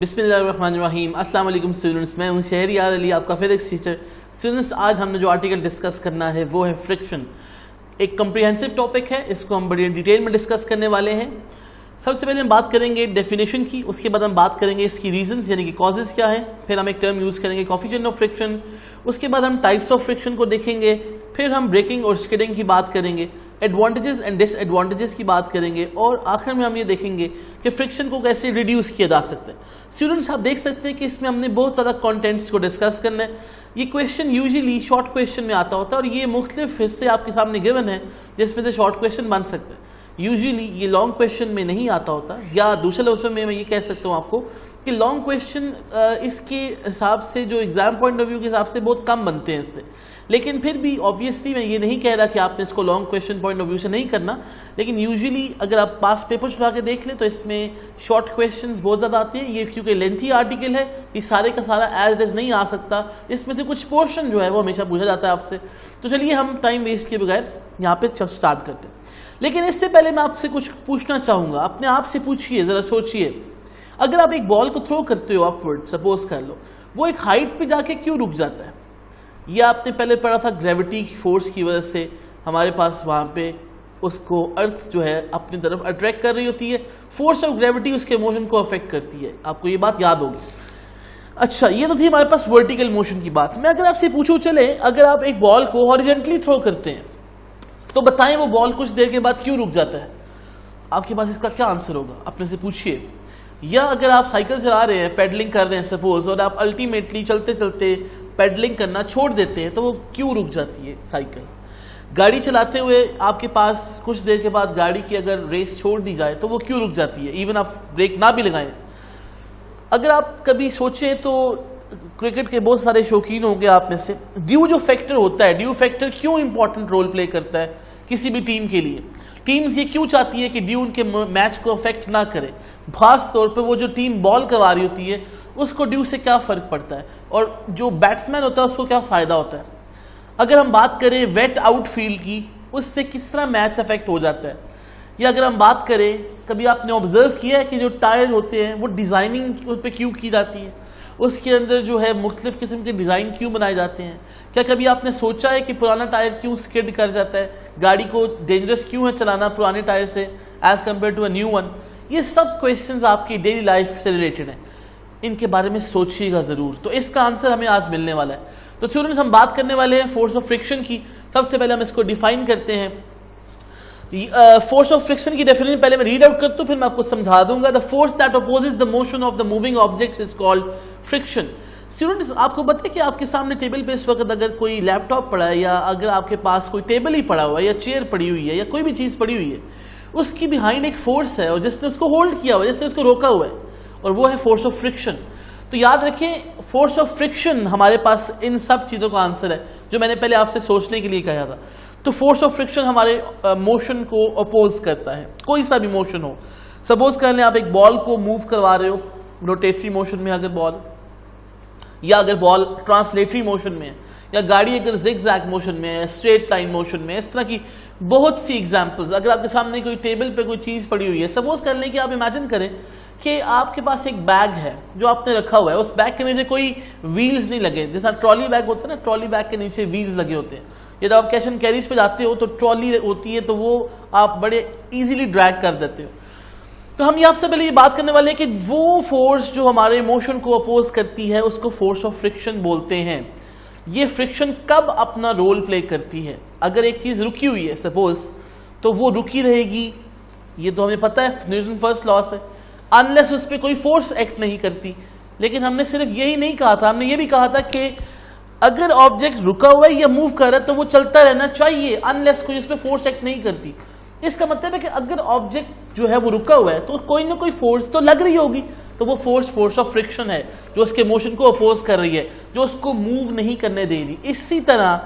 बिस्मिल्लाहिर्रहमानिर्रहीम। अस्सलाम वालेकुम स्टूडेंट्स, मैं हूं शहरियार अली, आपका फिजिक्स टीचर। स्टूडेंट्स, आज हमने जो आर्टिकल डिस्कस करना है वो है फ्रिक्शन। एक कम्प्रिहेंसिव टॉपिक है, इसको हम बड़ी डिटेल में डिस्कस करने वाले हैं। सबसे पहले हम बात करेंगे डेफिनेशन की, उसके बाद हम बात करेंगे इसकी रीजंस यानी कि कॉजेज क्या है, फिर हम एक टर्म यूज़ करेंगे कोएफिशिएंट ऑफ फ्रिक्शन, उसके बाद हम टाइप्स ऑफ फ्रिक्शन को देखेंगे, फिर हम ब्रेकिंग और स्किडिंग की बात करेंगे, एडवांटेजेस एंड डिसएडवांटेजेस की बात करेंगे और आखिर में हम ये देखेंगे कि फ्रिक्शन को कैसे रिड्यूस किया जा सकता है। स्टूडेंट्स, आप देख सकते हैं कि इसमें हमने बहुत ज़्यादा कंटेंट्स को डिस्कस करना है। ये क्वेश्चन यूजुअली शॉर्ट क्वेश्चन में आता होता है और ये मुख्तलिफ हिस्से आपके सामने गिवन है जिसमें से शॉर्ट क्वेश्चन बन सकते हैं। यूजुअली ये लॉन्ग क्वेश्चन में नहीं आता होता, या दूसरे लफ्ज़ों में मैं ये कह सकता हूँ आपको कि लॉन्ग क्वेश्चन इसके हिसाब से जो एग्जाम पॉइंट ऑफ व्यू के हिसाब से बहुत कम बनते हैं इससे। लेकिन फिर भी ऑब्वियसली मैं ये नहीं कह रहा कि आपने इसको long question point of view से नहीं करना, लेकिन यूजुअली अगर आप पास पेपर उठा के देख लें तो इसमें शॉर्ट क्वेश्चंस बहुत ज़्यादा आते हैं। ये क्योंकि लेंथी आर्टिकल है, ये सारे का सारा एज इट इज नहीं आ सकता, इसमें से कुछ पोर्शन जो है वो हमेशा पूछा जाता है आपसे। तो चलिए हम टाइम वेस्ट किए बगैर यहाँ पे स्टार्ट करते हैं। लेकिन इससे पहले मैं आपसे कुछ पूछना चाहूँगा। अपने आप से पूछिए, ज़रा सोचिए, अगर आप एक बॉल को थ्रो करते हो अपवर्ड, सपोज कर लो, वो एक हाइट पे जाके क्यों रुक जाता है? ये आपने पहले पढ़ा था, ग्रेविटी फोर्स की वजह से हमारे पास वहाँ पे उसको अर्थ जो है अपनी तरफ अट्रैक्ट कर रही होती है। फोर्स ऑफ ग्रेविटी उसके मोशन को अफेक्ट करती है, आपको ये बात याद होगी। अच्छा, ये तो थी हमारे पास वर्टिकल मोशन की बात। मैं अगर आपसे पूछूं, चले अगर आप एक बॉल को हॉरिजॉन्टली थ्रो करते हैं तो बताएं वो बॉल कुछ देर के बाद क्यों रुक जाता है? आपके पास इसका क्या आंसर होगा, अपने से पूछिए। या अगर आप साइकिल चला रहे हैं, पेडलिंग कर रहे हैं सपोज, और आप अल्टीमेटली चलते चलते पेडलिंग करना छोड़ देते हैं तो वो क्यों रुक जाती है साइकिल? गाड़ी चलाते हुए आपके पास कुछ देर के बाद गाड़ी की अगर रेस छोड़ दी जाए तो वो क्यों रुक जाती है, इवन आप ब्रेक ना भी लगाएं? अगर आप कभी सोचें तो क्रिकेट के बहुत सारे शौकीन होंगे आप में से, ड्यू जो फैक्टर होता है, ड्यू फैक्टर क्यों इंपॉर्टेंट रोल प्ले करता है किसी भी टीम के लिए? टीम्स ये क्यों चाहती है कि ड्यू उनके मैच को अफेक्ट ना करे? खास तौर पे वो जो टीम बॉल करवा रही होती है उसको ड्यू से क्या फर्क पड़ता है, और जो बैट्समैन होता है उसको क्या फायदा होता है? अगर हम बात करें वेट आउटफील्ड की, उससे किस तरह मैच अफेक्ट हो जाता है? या अगर हम बात करें, कभी आपने ऑब्जर्व किया है कि जो टायर होते हैं वो डिजाइनिंग उस पर क्यों की जाती है? उसके अंदर जो है मुख्तलिफ किस्म के डिजाइन क्यों बनाए जाते हैं? क्या कभी आपने सोचा है कि पुराना टायर क्यों स्किड कर जाता है? गाड़ी को डेंजरस क्यों है चलाना पुराने टायर से as compare to a new one? ये सब क्वेश्चंस आपकी डेली लाइफ से रिलेटेड हैं, इनके बारे में सोचिएगा जरूर। तो इसका आंसर हमें आज मिलने वाला है। तो स्टूडेंट्स, हम बात करने वाले हैं फोर्स ऑफ फ्रिक्शन की। सबसे पहले हम इसको डिफाइन करते हैं। फोर्स ऑफ फ्रिक्शन की डेफिनेशन पहले मैं रीड आउट करता हूं, फिर मैं आपको समझा दूंगा। The force that opposes the motion of the moving objects is called friction. Students, आपको पता है कि आपके सामने टेबल पे इस वक्त अगर कोई लैपटॉप पड़ा है, या अगर आपके पास कोई टेबल ही पड़ा हुआ है, या चेयर पड़ी हुई है, या कोई भी चीज पड़ी हुई है, उसकी बिहाइंड एक फोर्स है और जिसने उसको होल्ड किया हुआ है, जिसने उसको रोका हुआ है, और वो है फोर्स ऑफ फ्रिक्शन। तो याद रखें, फोर्स ऑफ फ्रिक्शन हमारे पास इन सब चीजों का आंसर है जो मैंने पहले आपसे सोचने के लिए कहा था। तो फोर्स ऑफ फ्रिक्शन हमारे मोशन को अपोज करता है, कोई सा भी मोशन हो। सपोज कर लें आप एक बॉल को मूव करवा रहे हो रोटेटरी मोशन में, अगर बॉल, या अगर बॉल ट्रांसलेटरी मोशन में है, या गाड़ी अगर जिगजैग मोशन में है, स्ट्रेट लाइन मोशन में, इस तरह की बहुत सी एग्जांपल्स। अगर आपके सामने कोई टेबल पे कोई चीज पड़ी हुई है, सपोज कर लें कि आप इमेजिन करें कि आपके पास एक बैग है जो आपने रखा हुआ है, उस बैग के नीचे कोई व्हील्स नहीं लगे, जैसा ट्रॉली बैग होता है ना, ट्रॉली बैग के नीचे व्हील्स लगे होते हैं। जब आप कैश एंड कैरीज पे जाते हो तो ट्रॉली होती है, तो वो आप बड़े इजीली ड्रैग कर देते हो। तो हम यहाँ से पहले ये बात करने वाले हैं कि वो फोर्स जो हमारे मोशन को अपोज करती है उसको फोर्स ऑफ फ्रिक्शन बोलते हैं। ये फ्रिक्शन कब अपना रोल प्ले करती है? अगर एक चीज रुकी हुई है सपोज, तो वो रुकी रहेगी, ये तो हमें पता है, न्यूटन फर्स्ट लॉ से, अनलेस उस पर कोई फोर्स एक्ट नहीं करती। लेकिन हमने सिर्फ यही नहीं कहा था, हमने ये भी कहा था कि अगर ऑब्जेक्ट रुका हुआ है या मूव कर रहा है तो वो चलता रहना चाहिए अनलेस कोई उस पर फोर्स एक्ट नहीं करती। इसका मतलब है कि अगर ऑब्जेक्ट जो है वो रुका हुआ है तो कोई ना कोई फोर्स तो लग रही होगी, तो वो फोर्स ऑफ फ्रिक्शन है जो उसके मोशन को अपोज कर रही है, जो उसको मूव नहीं करने दे रही। इसी तरह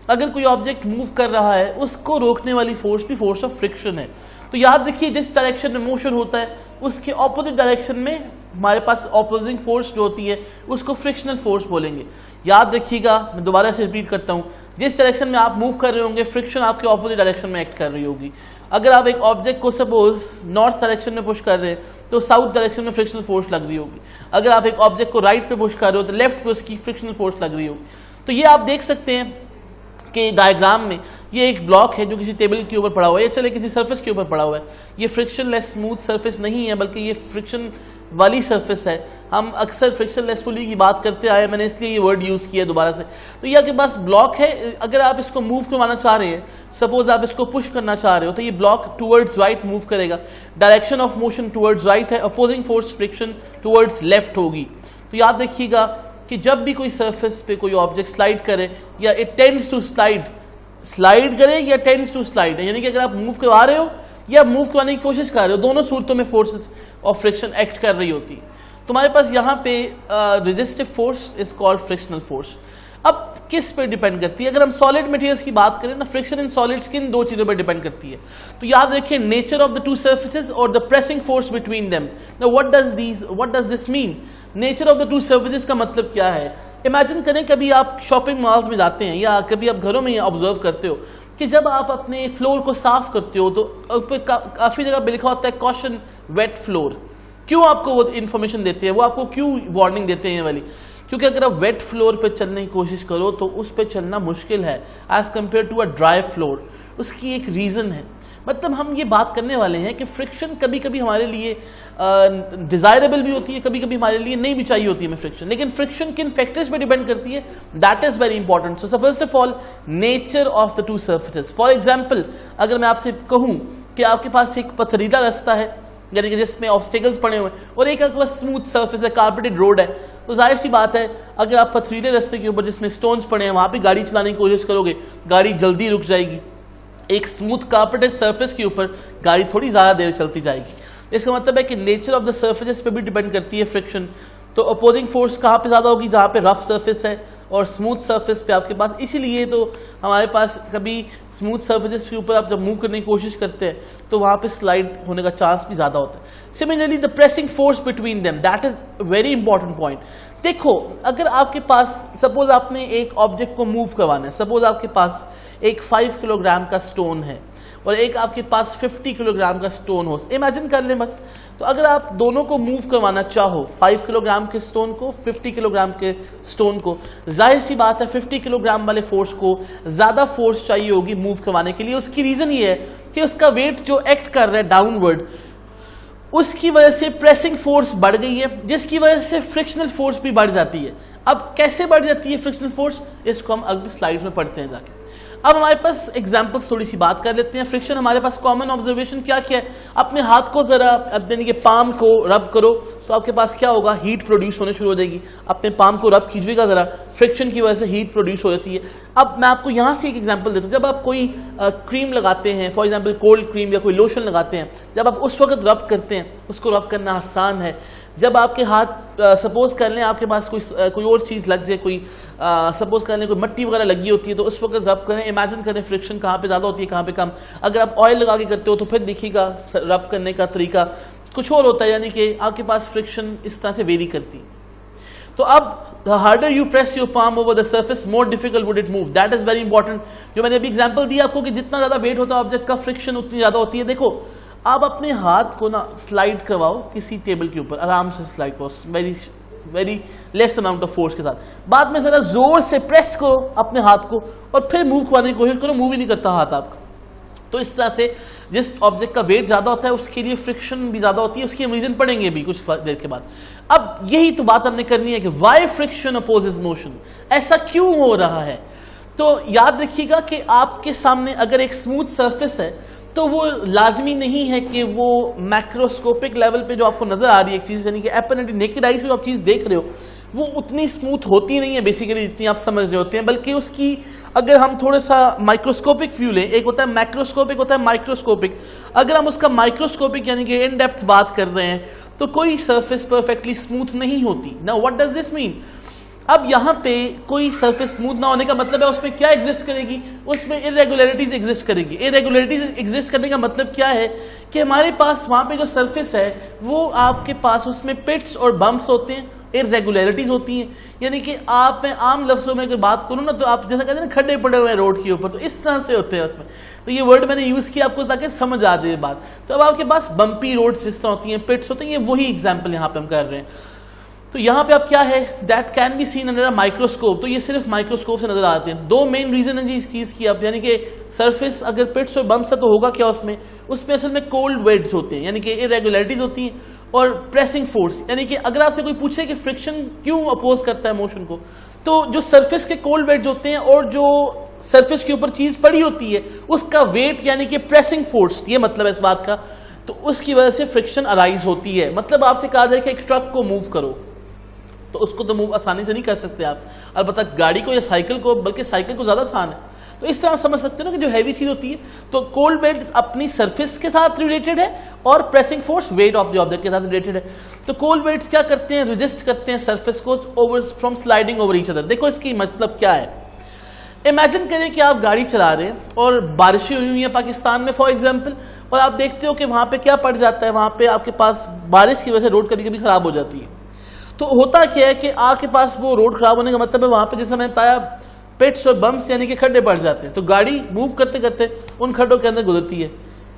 अगर कोई ऑब्जेक्ट मूव कर रहा है, उसको रोकने वाली फोर्स भी फोर्स ऑफ फ्रिक्शन है। तो याद रखिए, जिस डायरेक्शन में मोशन होता है उसके ऑपोजिट डायरेक्शन में हमारे पास ऑपोजिंग फोर्स जो होती है उसको फ्रिक्शनल फोर्स बोलेंगे। याद रखिएगा, मैं दोबारा से रिपीट करता हूं, जिस डायरेक्शन में आप मूव कर रहे होंगे फ्रिक्शन आपके ऑपोजिट डायरेक्शन में एक्ट कर रही होगी। अगर आप एक ऑब्जेक्ट को सपोज नॉर्थ डायरेक्शन में पुश कर रहे हैं तो साउथ डायरेक्शन में फ्रिक्शनल फोर्स लग रही होगी। अगर आप एक ऑब्जेक्ट को राइट पे पुश कर रहे हो तो लेफ्ट पे उसकी फ्रिक्शनल फोर्स लग रही होगी। तो ये आप देख सकते हैं कि डायग्राम में ये एक ब्लॉक है जो किसी टेबल के ऊपर पड़ा हुआ है, या चले किसी सरफेस के ऊपर पड़ा हुआ है। ये फ्रिक्शनलेस स्मूथ सरफेस नहीं है, बल्कि ये फ्रिक्शन वाली सरफेस है। हम अक्सर फ्रिक्शनलेस पुली की बात करते आए, मैंने इसलिए ये वर्ड यूज किया दोबारा से। तो ये आपके पास ब्लॉक है, अगर आप इसको मूव करवाना चाह रहे हैं, सपोज आप इसको पुश करना चाह रहे हो, तो ये ब्लॉक टुवर्ड्स राइट मूव करेगा। Direction of motion towards right है, opposing force friction towards left होगी। तो याद रखिएगा कि जब भी कोई सरफेस पे कोई ऑब्जेक्ट स्लाइड करे या इट टेंड्स टू स्लाइड करे या टेंड्स टू स्लाइड, यानी कि अगर आप मूव करवा रहे हो या मूव करवाने की कोशिश कर रहे हो, दोनों सूरतों में फोर्सेस ऑफ फ्रिक्शन एक्ट कर रही होती है। तुम्हारे पास यहाँ पे resistive force is called frictional force. अब किस पे डिपेंड करती है? अगर हम सॉलिड मटेरियल्स की बात करें ना, फ्रिक्शन इन सॉलिड्स किन दो चीजों पर डिपेंड करती है। तो याद रखिए, nature of the two surfaces और the pressing force between them. Now what does this mean? Nature of the two surfaces का मतलब क्या है? इमेजिन करें कभी आप शॉपिंग मॉल्स में जाते हैं या कभी आप घरों में ऑब्जर्व करते हो कि जब आप अपने फ्लोर को साफ करते हो तो काफी जगह पे लिखा होता है कॉशन वेट फ्लोर। क्यों आपको वो इन्फॉर्मेशन देते हैं? वो आपको क्यों वार्निंग देते हैं वाली? क्योंकि अगर आप वेट फ्लोर पे चलने की कोशिश करो तो उस पे चलना मुश्किल है as compare to a dry floor. उसकी एक रीजन है। मतलब हम ये बात करने वाले हैं कि फ्रिक्शन कभी कभी हमारे लिए डिजायरेबल भी होती है, कभी कभी हमारे लिए नहीं भी चाहिए होती है फ्रिक्शन। लेकिन फ्रिक्शन किन फैक्टर्स पे डिपेंड करती है, that is very important. So first of all, nature of the two surfaces. For example, अगर मैं आपसे कहूं कि आपके पास एक पथरीला रास्ता है, यानी कि जिसमें ऑब्स्टेकल्स पड़े हुए हैं, और एक आपके पास स्मूथ सर्फेस है, कारपेटेड रोड है, तो जाहिर सी बात है अगर आप पथरीले रास्ते के ऊपर जिसमें स्टोन्स पड़े हैं वहां पे गाड़ी चलाने की कोशिश करोगे, गाड़ी जल्दी रुक जाएगी। एक स्मूथ कारपेटेड सरफेस के ऊपर गाड़ी थोड़ी ज्यादा देर चलती जाएगी। इसका मतलब है कि नेचर ऑफ द सर्फेसेस पे भी डिपेंड करती है फ्रिक्शन। तो अपोजिंग फोर्स कहाँ पे ज्यादा होगी? जहाँ पे रफ सरफेस है, और स्मूथ सरफेस पे आपके पास। इसीलिए तो हमारे पास कभी स्मूथ सरफेसेस के ऊपर आप जब मूव करने की कोशिश करते हैं तो वहां पे स्लाइड होने का चांस भी ज्यादा होता है। Similarly the pressing force between them, that is very important point. देखो, अगर आपके पास सपोज आपने एक ऑब्जेक्ट को मूव करवाना है, सपोज आपके पास एक 5 किलोग्राम का स्टोन है और एक आपके पास 50 किलोग्राम का स्टोन हो, इमेजिन कर लें बस। तो अगर आप दोनों को मूव करवाना चाहो, 5 किलोग्राम के स्टोन को, 50 किलोग्राम के स्टोन को, जाहिर सी बात है 50 किलोग्राम वाले फोर्स को ज्यादा फोर्स चाहिए होगी मूव करवाने के लिए। उसकी रीजन ये है कि उसका वेट जो एक्ट कर रहा है डाउनवर्ड, उसकी वजह से प्रेसिंग फोर्स बढ़ गई है, जिसकी वजह से फ्रिक्शनल फोर्स भी बढ़ जाती है। अब कैसे बढ़ जाती है फ्रिक्शनल फोर्स, इसको हम अगली स्लाइड में पढ़ते हैं जाके। अब हमारे पास एग्जांपल्स थोड़ी सी बात कर लेते हैं। फ्रिक्शन हमारे पास कॉमन ऑब्जर्वेशन क्या क्या है? अपने हाथ को जरा यानी कि पाम को रब करो तो आपके पास क्या होगा? हीट प्रोड्यूस होने शुरू हो जाएगी। अपने पाम को रब कीजिएगा जरा, फ्रिक्शन की वजह से हीट प्रोड्यूस हो जाती है। अब मैं आपको यहां से एक एग्जांपल देता हूं। जब आप कोई क्रीम लगाते हैं, फॉर एग्जांपल कोल्ड क्रीम या कोई लोशन लगाते हैं, जब आप उस वक्त रब करते हैं, उसको रब करना आसान है। जब आपके हाथ सपोज कर लें आपके पास कोई और चीज लग जाए, कोई सपोज कर लें कोई मट्टी वगैरह लगी होती है, तो उस वक्त रब करें। इमेजिन करें फ्रिक्शन कहाँ पे ज्यादा होती है, कहाँ पे कम। अगर आप ऑयल लगा के करते हो तो फिर देखिएगा रब करने का तरीका कुछ और होता है, यानी कि आपके पास फ्रिक्शन इस तरह से वेरी करती है। तो अब the harder you press your palm over the surface, more difficult would it move. That is very important. जो मैंने अभी एग्जांपल दिया आपको कि जितना ज्यादा वेट होता है ऑब्जेक्ट का, फ्रिक्शन उतनी ज्यादा होती है। देखो, आप अपने हाथ को ना स्लाइड करवाओ किसी टेबल के ऊपर, आराम से स्लाइड करो, very less amount of force के साथ। बाद में जरा जोर से प्रेस करो अपने हाथ को और फिर मूव करने की कोशिश करो, मूव ही नहीं करता हाथ आपका। तो इस तरह से जिस ऑब्जेक्ट का वेट ज्यादा होता है उसके लिए फ्रिक्शन भी ज्यादा होती है। उसकी हम रीजन पढ़ेंगे अभी कुछ देर के बाद। अब यही तो बात हमने करनी है कि व्हाई फ्रिक्शन अपोजेस मोशन, ऐसा क्यों हो रहा है। तो याद रखिएगा कि आपके सामने अगर एक स्मूथ सरफेस है तो वो लाजमी नहीं है कि वो मैक्रोस्कोपिक लेवल पे जो आपको नजर आ रही है एक चीज, यानी कि एपरेंटली नेकेड आई से जो आप चीज देख रहे हो, वो उतनी स्मूथ होती नहीं है बेसिकली जितनी आप समझ रहे होते हैं। बल्कि उसकी अगर हम थोड़ा सा माइक्रोस्कोपिक व्यू लें, एक होता है मैक्रोस्कोपिक, होता है माइक्रोस्कोपिक। अगर हम उसका माइक्रोस्कोपिक यानी कि इन डेप्थ बात कर रहे हैं तो कोई सरफेस परफेक्टली स्मूथ नहीं होती। Now what does this mean? अब यहां पे कोई सरफेस स्मूथ ना होने का मतलब है उसमें क्या एग्जिस्ट करेगी? उसमें इरेगुलरिटीज एग्जिस्ट करेगी। इरेगुलरिटीज एग्जिस्ट करने का मतलब क्या है कि हमारे पास वहां पे जो सरफेस है वो आपके पास उसमें पिट्स और बम्प्स होते हैं, इरेगुलरिटीज होती हैं। यानी कि आप मैं आम लफ्जों में अगर बात करूं ना तो आप जैसा कहते हैं ना खड्डे पड़े हुए हैं रोड के ऊपर, तो इस तरह से होते हैं उसमें। तो ये वर्ड मैंने यूज किया आपको ताकि समझ आ जाए बात। तो अब आपके पास बम्पी रोड जिस तरह होती हैं, पिट्स होते हैं, ये वही एग्जाम्पल यहाँ पे हम कर रहे हैं। तो यहाँ पे अब क्या है, that can be seen under a microscope. तो ये सिर्फ माइक्रोस्कोप से नजर आते हैं। दो मेन रीजन है जी इस चीज की, अब यानी कि सरफेस अगर पिट्स और बम्प्स है तो होगा क्या उसमें असल में कोल्ड वेट्स होते हैं, यानी कि इरेगुलरिटीज होती हैं, और प्रेसिंग फोर्स, यानी कि अगर आपसे कोई पूछे कि फ्रिक्शन क्यों अपोज करता है मोशन को, तो जो सरफेस के कोल्ड वेट्स होते हैं और जो सरफेस के ऊपर चीज पड़ी होती है उसका वेट यानी कि प्रेसिंग फोर्स, ये मतलब है इस बात का, तो उसकी वजह से फ्रिक्शन अराइज होती है। मतलब आपसे कहा जाए कि एक ट्रक को मूव करो तो उसको तो मूव आसानी से नहीं कर सकते आप, अलबत्ता गाड़ी को या साइकिल को, बल्कि साइकिल को ज्यादा आसान है। तो इस तरह समझ सकते हो ना कि जो हैवी चीज होती है, तो कोल्ड वेट अपनी सरफेस के साथ रिलेटेड है और pressing force weight of the object के साथ रिलेटेड है। तो कोल्ड वेट्स क्या करते हैं, रेजिस्ट करते हैं सरफेस को over from sliding over each other. देखो इसकी मतलब क्या है, इमेजिन करें कि आप गाड़ी चला रहे हैं और बारिशें हुई हैं पाकिस्तान में फॉर एग्जाम्पल, और आप देखते हो कि वहां पे क्या पड़ जाता है, वहां पे आपके पास बारिश की वजह से रोड कभी कभी खराब हो जाती है। तो होता क्या है कि आपके पास वो रोड खराब होने का मतलब है वहां पे जैसा मैंने बताया पिट्स और बम्प्स यानी कि खड्डे पड़ जाते हैं, तो गाड़ी मूव करते करते उन खड्डों के अंदर गुजरती है।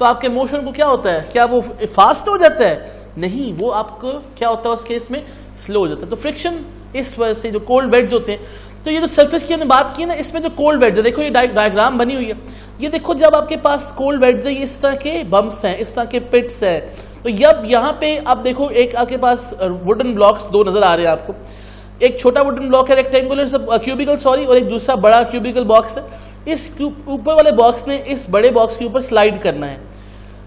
तो आपके मोशन को क्या होता है, क्या वो फास्ट हो जाता है? नहीं, वो आपको क्या होता है उस केस में स्लो हो जाता है। तो फ्रिक्शन इस वजह से जो कोल्ड वेट्स होते हैं, तो ये जो सरफेस की हमने बात की ना, इसमें जो कोल्ड वेट्स है, देखो ये डायग्राम बनी हुई है, ये देखो जब आपके पास कोल्ड वेट्स है, इस तरह के बम्प्स हैं, इस तरह के पिट्स हैं, तो जब यहाँ पे आप देखो एक आपके पास वुडन ब्लॉक्स दो नजर आ रहे हैं आपको, एक छोटा वुडन ब्लॉक है रेक्टेंगुलर क्यूबिकल सॉरी, और एक दूसरा बड़ा क्यूबिकल बॉक्स है। इस ऊपर वाले बॉक्स ने इस बड़े बॉक्स के ऊपर स्लाइड करना है।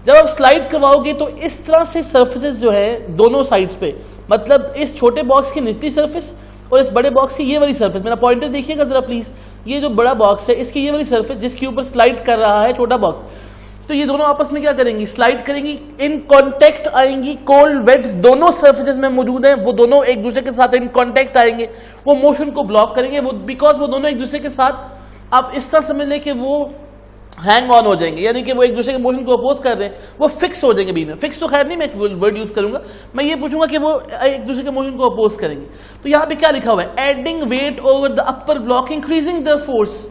जब आप स्लाइड करवाओगे तो इस तरह से सर्फेसेस जो है दोनों साइड्स पे, मतलब इस छोटे बॉक्स की निचली सर्फेस और इस बड़े बॉक्स की ये वाली सर्फेस, मेरा पॉइंटर देखिएगा जरा प्लीज, ये जो बड़ा बॉक्स है इसकी ये वाली सर्फेस जिसके ऊपर स्लाइड कर रहा है छोटा बॉक्स, तो ये दोनों आपस में क्या करेंगी, स्लाइड करेंगी, इन कांटेक्ट आएंगी। कोल्ड वेट्स दोनों सर्फेसेस में मौजूद हैं, वो दोनों एक दूसरे के साथ इन कांटेक्ट आएंगे, वो मोशन को ब्लॉक करेंगे, वो बिकॉज वो दोनों एक दूसरे के साथ, आप इस तरह समझ लें कि वो हैंग ऑन हो जाएंगे, यानी कि वो एक दूसरे के मोशन को अपोज कर रहे हैं, वो फिक्स हो जाएंगे बीच में। फिक्स तो खैर नहीं, मैं एक वर्ड यूज करूंगा, मैं ये पूछूंगा कि वो एक दूसरे के मोशन को अपोज करेंगे। तो यहाँ पे क्या लिखा हुआ है, adding weight over the upper block increasing the force,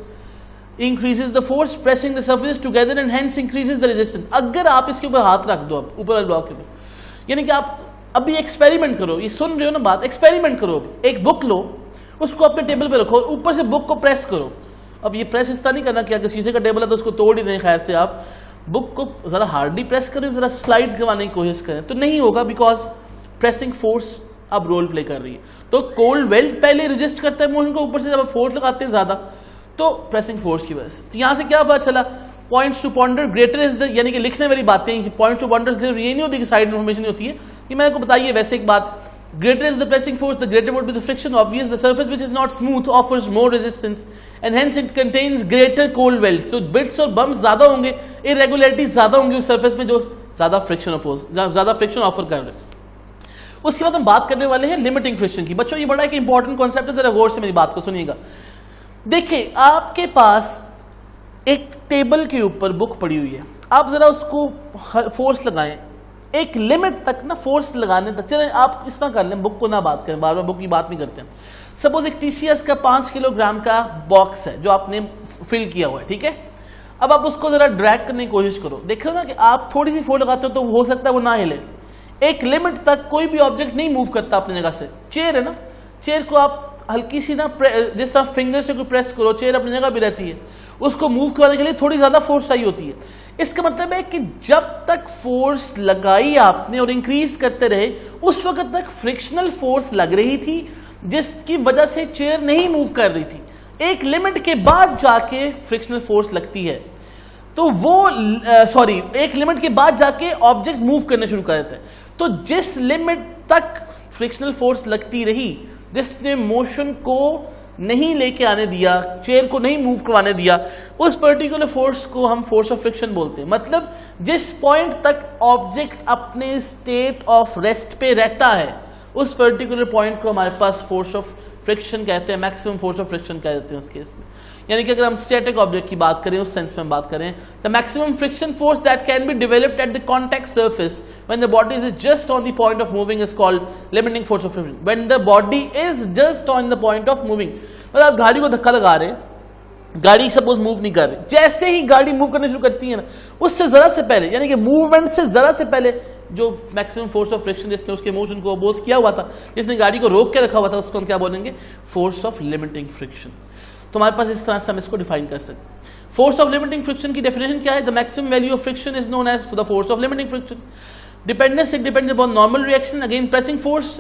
increases the force pressing the surface together and hence increases the resistance। अगर आप इसके ऊपर हाथ रख दो, ऊपर वाले ब्लॉक के ऊपर, यानी कि आप अभी एक्सपेरिमेंट करो, ये सुन रहे हो ना बात, एक्सपेरिमेंट करो, एक बुक लो, उसको अपने टेबल पे रखो, ऊपर से बुक को प्रेस करो। अब ये प्रेस इस तरह नहीं करना कि अगर शीशे का टेबल है तो उसको तोड़ ही दें, खैर से आप बुक को जरा हार्डली प्रेस करें, जरा स्लाइड करवाने की कोशिश करें, तो नहीं होगा, बिकॉज प्रेसिंग फोर्स अब रोल प्ले कर रही है। तो कोल्ड वेल्ट पहले रेजिस्ट करता है मोशन को, ऊपर से जब आप फोर्स लगाते हैं ज्यादा तो प्रेसिंग फोर्स की वजह से। तो यहां से क्या पता चला, points to ponder greater is the, यानी कि लिखने वाली बातें, पॉइंट्स टू पॉन्डर ये नहीं होती कि साइड इन्फॉर्मेशन होती है, कि मैंने आपको बताइए वैसे एक बात, greater is the pressing force, the greater would be the friction. Obvious, the surface which is not smooth offers more resistance and hence it contains greater cold welts. तो bits और bumps ज्यादा होंगे, irregularities ज्यादा होंगी उस surface में जो ज्यादा फ्रिक्शन ऑफर कर रहे हैं। उसके बाद हम बात करने वाले हैं लिमिटिंग फ्रिक्शन की। बच्चों ये बड़ा एक इंपॉर्टेंट कॉन्सेप्ट है, जरा गौर से मेरी बात को सुनिएगा। देखिए आपके पास एक टेबल के ऊपर बुक पड़ी हुई है, आप जरा उसको फोर्स लगाएं, एक लिमिट तक ना फोर्स लगाने तक, चलें आप इस तरह कर लें, बुक को ना बात करें, बार बार बुक की बात नहीं करते हैं। सपोज एक टीसीएस का 5 किलोग्राम का बॉक्स है जो आपने फिल किया हुआ है, ठीक है। अब आप उसको जरा ड्रैग करने की कोशिश करो, देखो ना कि आप थोड़ी सी फोर्स लगाते हो तो हो सकता है वो ना हिले। एक लिमिट तक कोई भी ऑब्जेक्ट नहीं मूव करता अपनी जगह से। चेयर है ना, चेयर को आप हल्की सी ना जिस तरह फिंगर से कोई प्रेस करो, चेयर अपनी जगह भी रहती है, उसको मूव करने के लिए थोड़ी ज्यादा फोर्स चाहिए होती है। इसका मतलब है कि जब तक फोर्स लगाई आपने और इंक्रीज करते रहे, उस वक्त तक फ्रिक्शनल फोर्स लग रही थी जिसकी वजह से चेयर नहीं मूव कर रही थी। एक लिमिट के बाद जाके फ्रिक्शनल फोर्स लगती है, तो वो एक लिमिट के बाद जाके ऑब्जेक्ट मूव करना शुरू कर देता है। तो जिस लिमिट तक फ्रिक्शनल फोर्स लगती रही, जिसने मोशन को नहीं लेके आने दिया, चेयर को नहीं मूव करवाने दिया, उस पर्टिकुलर फोर्स को हम फोर्स ऑफ फ्रिक्शन बोलते हैं। मतलब जिस पॉइंट तक ऑब्जेक्ट अपने स्टेट ऑफ रेस्ट पे रहता है, उस पर्टिकुलर पॉइंट को हमारे पास फोर्स ऑफ फ्रिक्शन कहते हैं, मैक्सिमम फोर्स ऑफ फ्रिक्शन कह देते हैं उस केस में। यानी कि अगर हम स्टैटिक ऑब्जेक्ट की बात करें उस सेंस में हम बात करें, the maximum friction force that can be developed at the contact surface when the body is just on the point of moving is called limiting force of friction. When the body is just on the point of moving, मतलब आप गाड़ी को धक्का लगा रहे हैं, गाड़ी suppose move नहीं कर रही, जैसे ही गाड़ी मूव करनी शुरू करती है ना, उससे जरा से पहले, यानी कि मूवमेंट से जरा से पहले जो मैक्सिमम फोर्स ऑफ फ्रिक्शन जिसने उसके मोशन को अपोज किया हुआ था, जिसने गाड़ी को रोक के रखा हुआ था, उसको हम क्या बोलेंगे? Force of limiting friction. तो हमारे पास इस तरह से हम इसको डिफाइन कर सकते हैं। फोर्स ऑफ लिमिटिंग फ्रिक्शन की डेफिनेशन क्या है? The maximum value of friction is known as the force of limiting friction. Dependence, it depends upon normal reaction again pressing force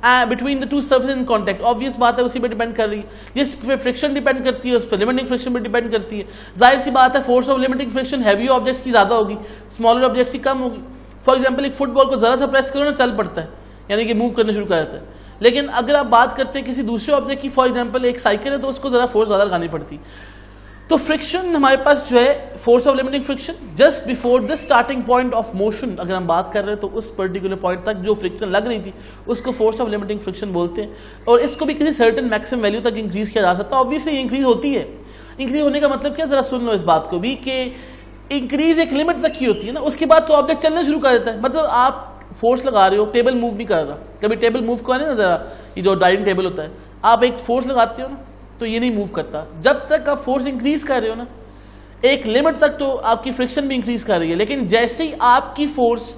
between the two surface in contact. Obvious बात है, उसी पे depend कर रही है, जिस पे फ्रिक्शन डिपेंड करती है उस पर लिमिटिंग फ्रिक्शन पे डिपेंड करती है। जाहिर सी बात है, force of limiting friction heavy objects की ज्यादा होगी, स्मॉलर ऑब्जेक्ट्स की कम होगी। फॉर एग्जाम्पल, एक फुटबॉल को जरा सा प्रेस करो ना, चल पड़ता है, यानी कि मूव करना शुरू कर जाता है। लेकिन अगर आप बात करते हैं किसी दूसरे ऑब्जेक्ट की, फॉर एग्जाम्पल एक साइकिल है, तो उसको जरा फोर्स ज्यादा लगानी पड़ती है। तो फ्रिक्शन हमारे पास जो है, force of limiting friction just before the starting point of motion, अगर हम बात कर रहे हैं तो उस पर्टिकुलर पॉइंट तक जो फ्रिक्शन लग रही थी उसको फोर्स ऑफ लिमिटिंग फ्रिक्शन बोलते हैं। और इसको भी किसी सर्टेन मैक्सिमम वैल्यू तक इंक्रीज किया जा सकता है। ऑब्वियसली इंक्रीज होती है। इंक्रीज होने का मतलब क्या, जरा सुन लो इस बात को भी, कि इंक्रीज एक लिमिट तक की होती है ना, उसके बाद तो ऑब्जेक्ट चलना शुरू कर देता है। मतलब आप फोर्स लगा रहे हो, टेबल मूव नहीं कर रहा, कभी टेबल मूव करें ना जरा, ये जो डाइनिंग टेबल होता है, आप एक फोर्स लगाते हो ना तो ये नहीं मूव करता। जब तक आप फोर्स इंक्रीज कर रहे हो ना, एक लिमिट तक तो आपकी फ्रिक्शन भी इंक्रीज कर रही है, लेकिन जैसे ही आपकी फोर्स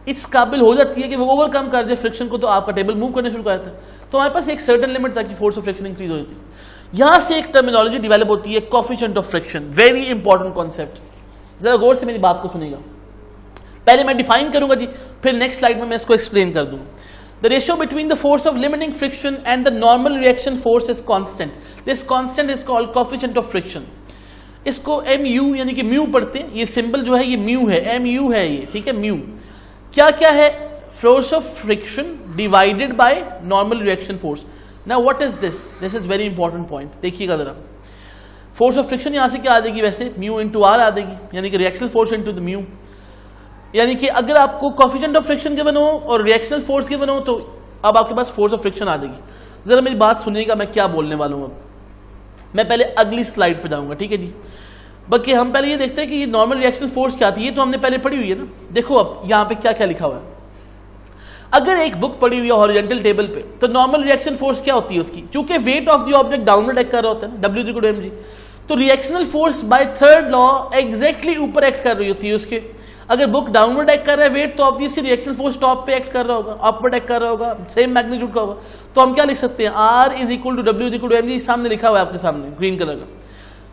इस काबिल हो जाती है कि वो ओवरकम कर जाए फ्रिक्शन को, तो आपका टेबल मूव करने शुरू करता है। तो हमारे पास एक सर्टेन लिमिट तक की फोर्स ऑफ फ्रिक्शन इंक्रीज हो जाती है। यहां से एक टर्मिनोलॉजी डेवलप होती है, coefficient of friction. Very important concept, जरा गौर से मेरी बात को सुनिएगा। पहले मैं डिफाइन करूंगा जी, फिर नेक्स्ट स्लाइड में मैं इसको एक्सप्लेन कर दूंगा। The ratio between the force of limiting friction and the normal reaction force is constant. This constant is called coefficient of friction. इसको mu यानी कि म्यू पढ़ते हैं, ये सिंबल जो है ये म्यू है, mu है ये, ठीक है। म्यू क्या क्या है? Force of friction divided by normal reaction force. Now what is this? This is very important point, देखिएगा जरा। फोर्स ऑफ फ्रिक्शन यहां से क्या आ जाएगी? वैसे म्यू इंटू आर आ जाएगी, यानी कि reactional force into the mu. यानी कि अगर आपको कोएफिशिएंट ऑफ फ्रिक्शन गिवन हो और रिएक्शनल फोर्स गिवन हो, तो अब आपके पास फोर्स ऑफ फ्रिक्शन आ जाएगी। जरा मेरी बात सुनिएगा, मैं क्या बोलने वाला हूं। अब मैं पहले अगली स्लाइड पे जाऊंगा, ठीक है जी। बाकी हम पहले ये देखते हैं कि ये नॉर्मल रिएक्शनल फोर्स क्या थी, ये तो हमने पहले पढ़ी हुई है ना। देखो अब यहाँ पे क्या क्या लिखा हुआ है। अगर एक बुक पड़ी हुई है हॉरिजॉन्टल टेबल पे, तो नॉर्मल रिएक्शन फोर्स क्या होती है उसकी? क्योंकि weight of the object downward act कर रहा होता है ना, W mg, तो reactional force by third law exactly ऊपर एक्ट कर रही होती है उसके। अगर बुक डाउनवर्ड एक्ट कर रहा है वेट, तो ऑब्वियसली रिएक्शनल फोर्स टॉप पे एक्ट कर रहा होगा, अपवर्ड एक्ट कर रहा होगा, सेम मैग्नीट्यूड का होगा। तो हम क्या लिख सकते हैं? R is equal to W mg, सामने लिखा हुआ है आपके सामने ग्रीन कलर का।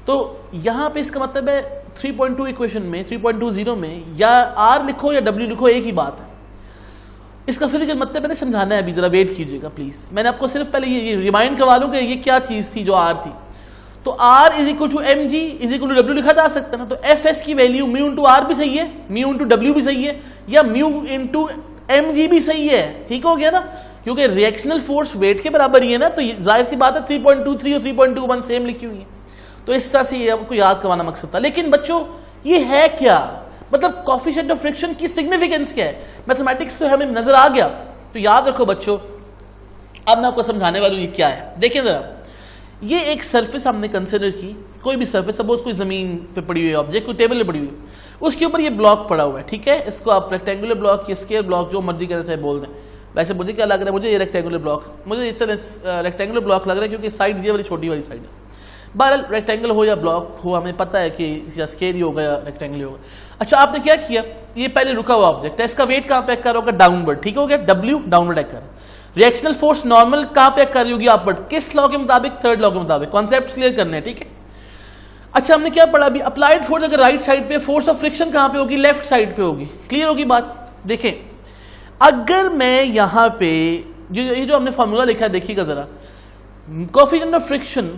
तो यहां पे इसका मतलब है 3.2 इक्वेशन में, 3.20 में, या R लिखो या W लिखो, एक ही बात है। इसका फिजिकल मतलब मैंने समझाना है, अभी जरा वेट कीजिएगा प्लीज। मैंने आपको सिर्फ पहले ये रिमाइंड करवा लूं कि ये क्या चीज थी जो R थी। तो R is equal to mg is equal to W लिखा जा सकता है ना। तो Fs की वैल्यू म्यू इंटू R भी सही है, म्यू इंटू W भी सही है, या म्यू इंटू mg भी सही है। ठीक हो गया ना, क्योंकि रिएक्शनल फोर्स वेट के बराबर ही है ना, तो जाहिर सी बात है 3.23 और 3.21 सेम लिखी हुई है। तो इस तरह से ये आपको याद करवाना मकसद था। लेकिन बच्चों ये है क्या, मतलब कोएफिशिएंट ऑफ फ्रिक्शन की सिग्निफिकेंस क्या है? मैथमेटिक्स तो हमें नजर आ गया, तो याद रखो बच्चों। अब मैं आपको समझाने वाला हूं ये क्या है। देखिए जरा, ये एक सरफेस हमने कंसिडर की, कोई भी सरफेस, सपोज कोई जमीन पे पड़ी हुई ऑब्जेक्ट, कोई टेबल पे पड़ी हुई, उसके ऊपर ये ब्लॉक पड़ा हुआ है, ठीक है। इसको आप रेक्टेंगुलर ब्लॉक या स्क्वायर ब्लॉक जो मर्जी करना चाहे बोल दें। वैसे मुझे क्या लग रहा है, मुझे ये रेक्टेंगुलर ब्लॉक, मुझे रेक्टेंगुलर ब्लॉक लग रहा है, क्योंकि साइड ये वाली छोटी वाली साइड है। बहरहाल रेक्टेंगल हो या ब्लॉक हो, हमें पता है कि या स्क्वायर ही होगा या रेक्टेंगल होगा। अच्छा, आपने क्या किया, ये पहले रुका हुआ ऑब्जेक्ट है, इसका वेट कहां पे एक्ट कर रहा होगा? डाउनवर्ड, ठीक हो गया। W डाउनवर्ड एक्ट कर रहा है। रिएक्शनल फोर्स नॉर्मल कहां पे एक्ट कर रही होगी? अपवर्ड। किस लॉ के मुताबिक? थर्ड लॉ के मुताबिक। कॉन्सेप्ट क्लियर करने हैं, ठीक है। अच्छा, हमने क्या पढ़ा अभी? अप्लाइड फोर्स अगर राइट साइड पे, फोर्स ऑफ फ्रिक्शन कहां पे होगी? लेफ्ट साइड पे होगी। क्लियर होगी बात? देखें, अगर मैं यहां पे ये जो हमने फॉर्मूला लिखा है, देखिएगा जरा, कोएफिशिएंट ऑफ फ्रिक्शन,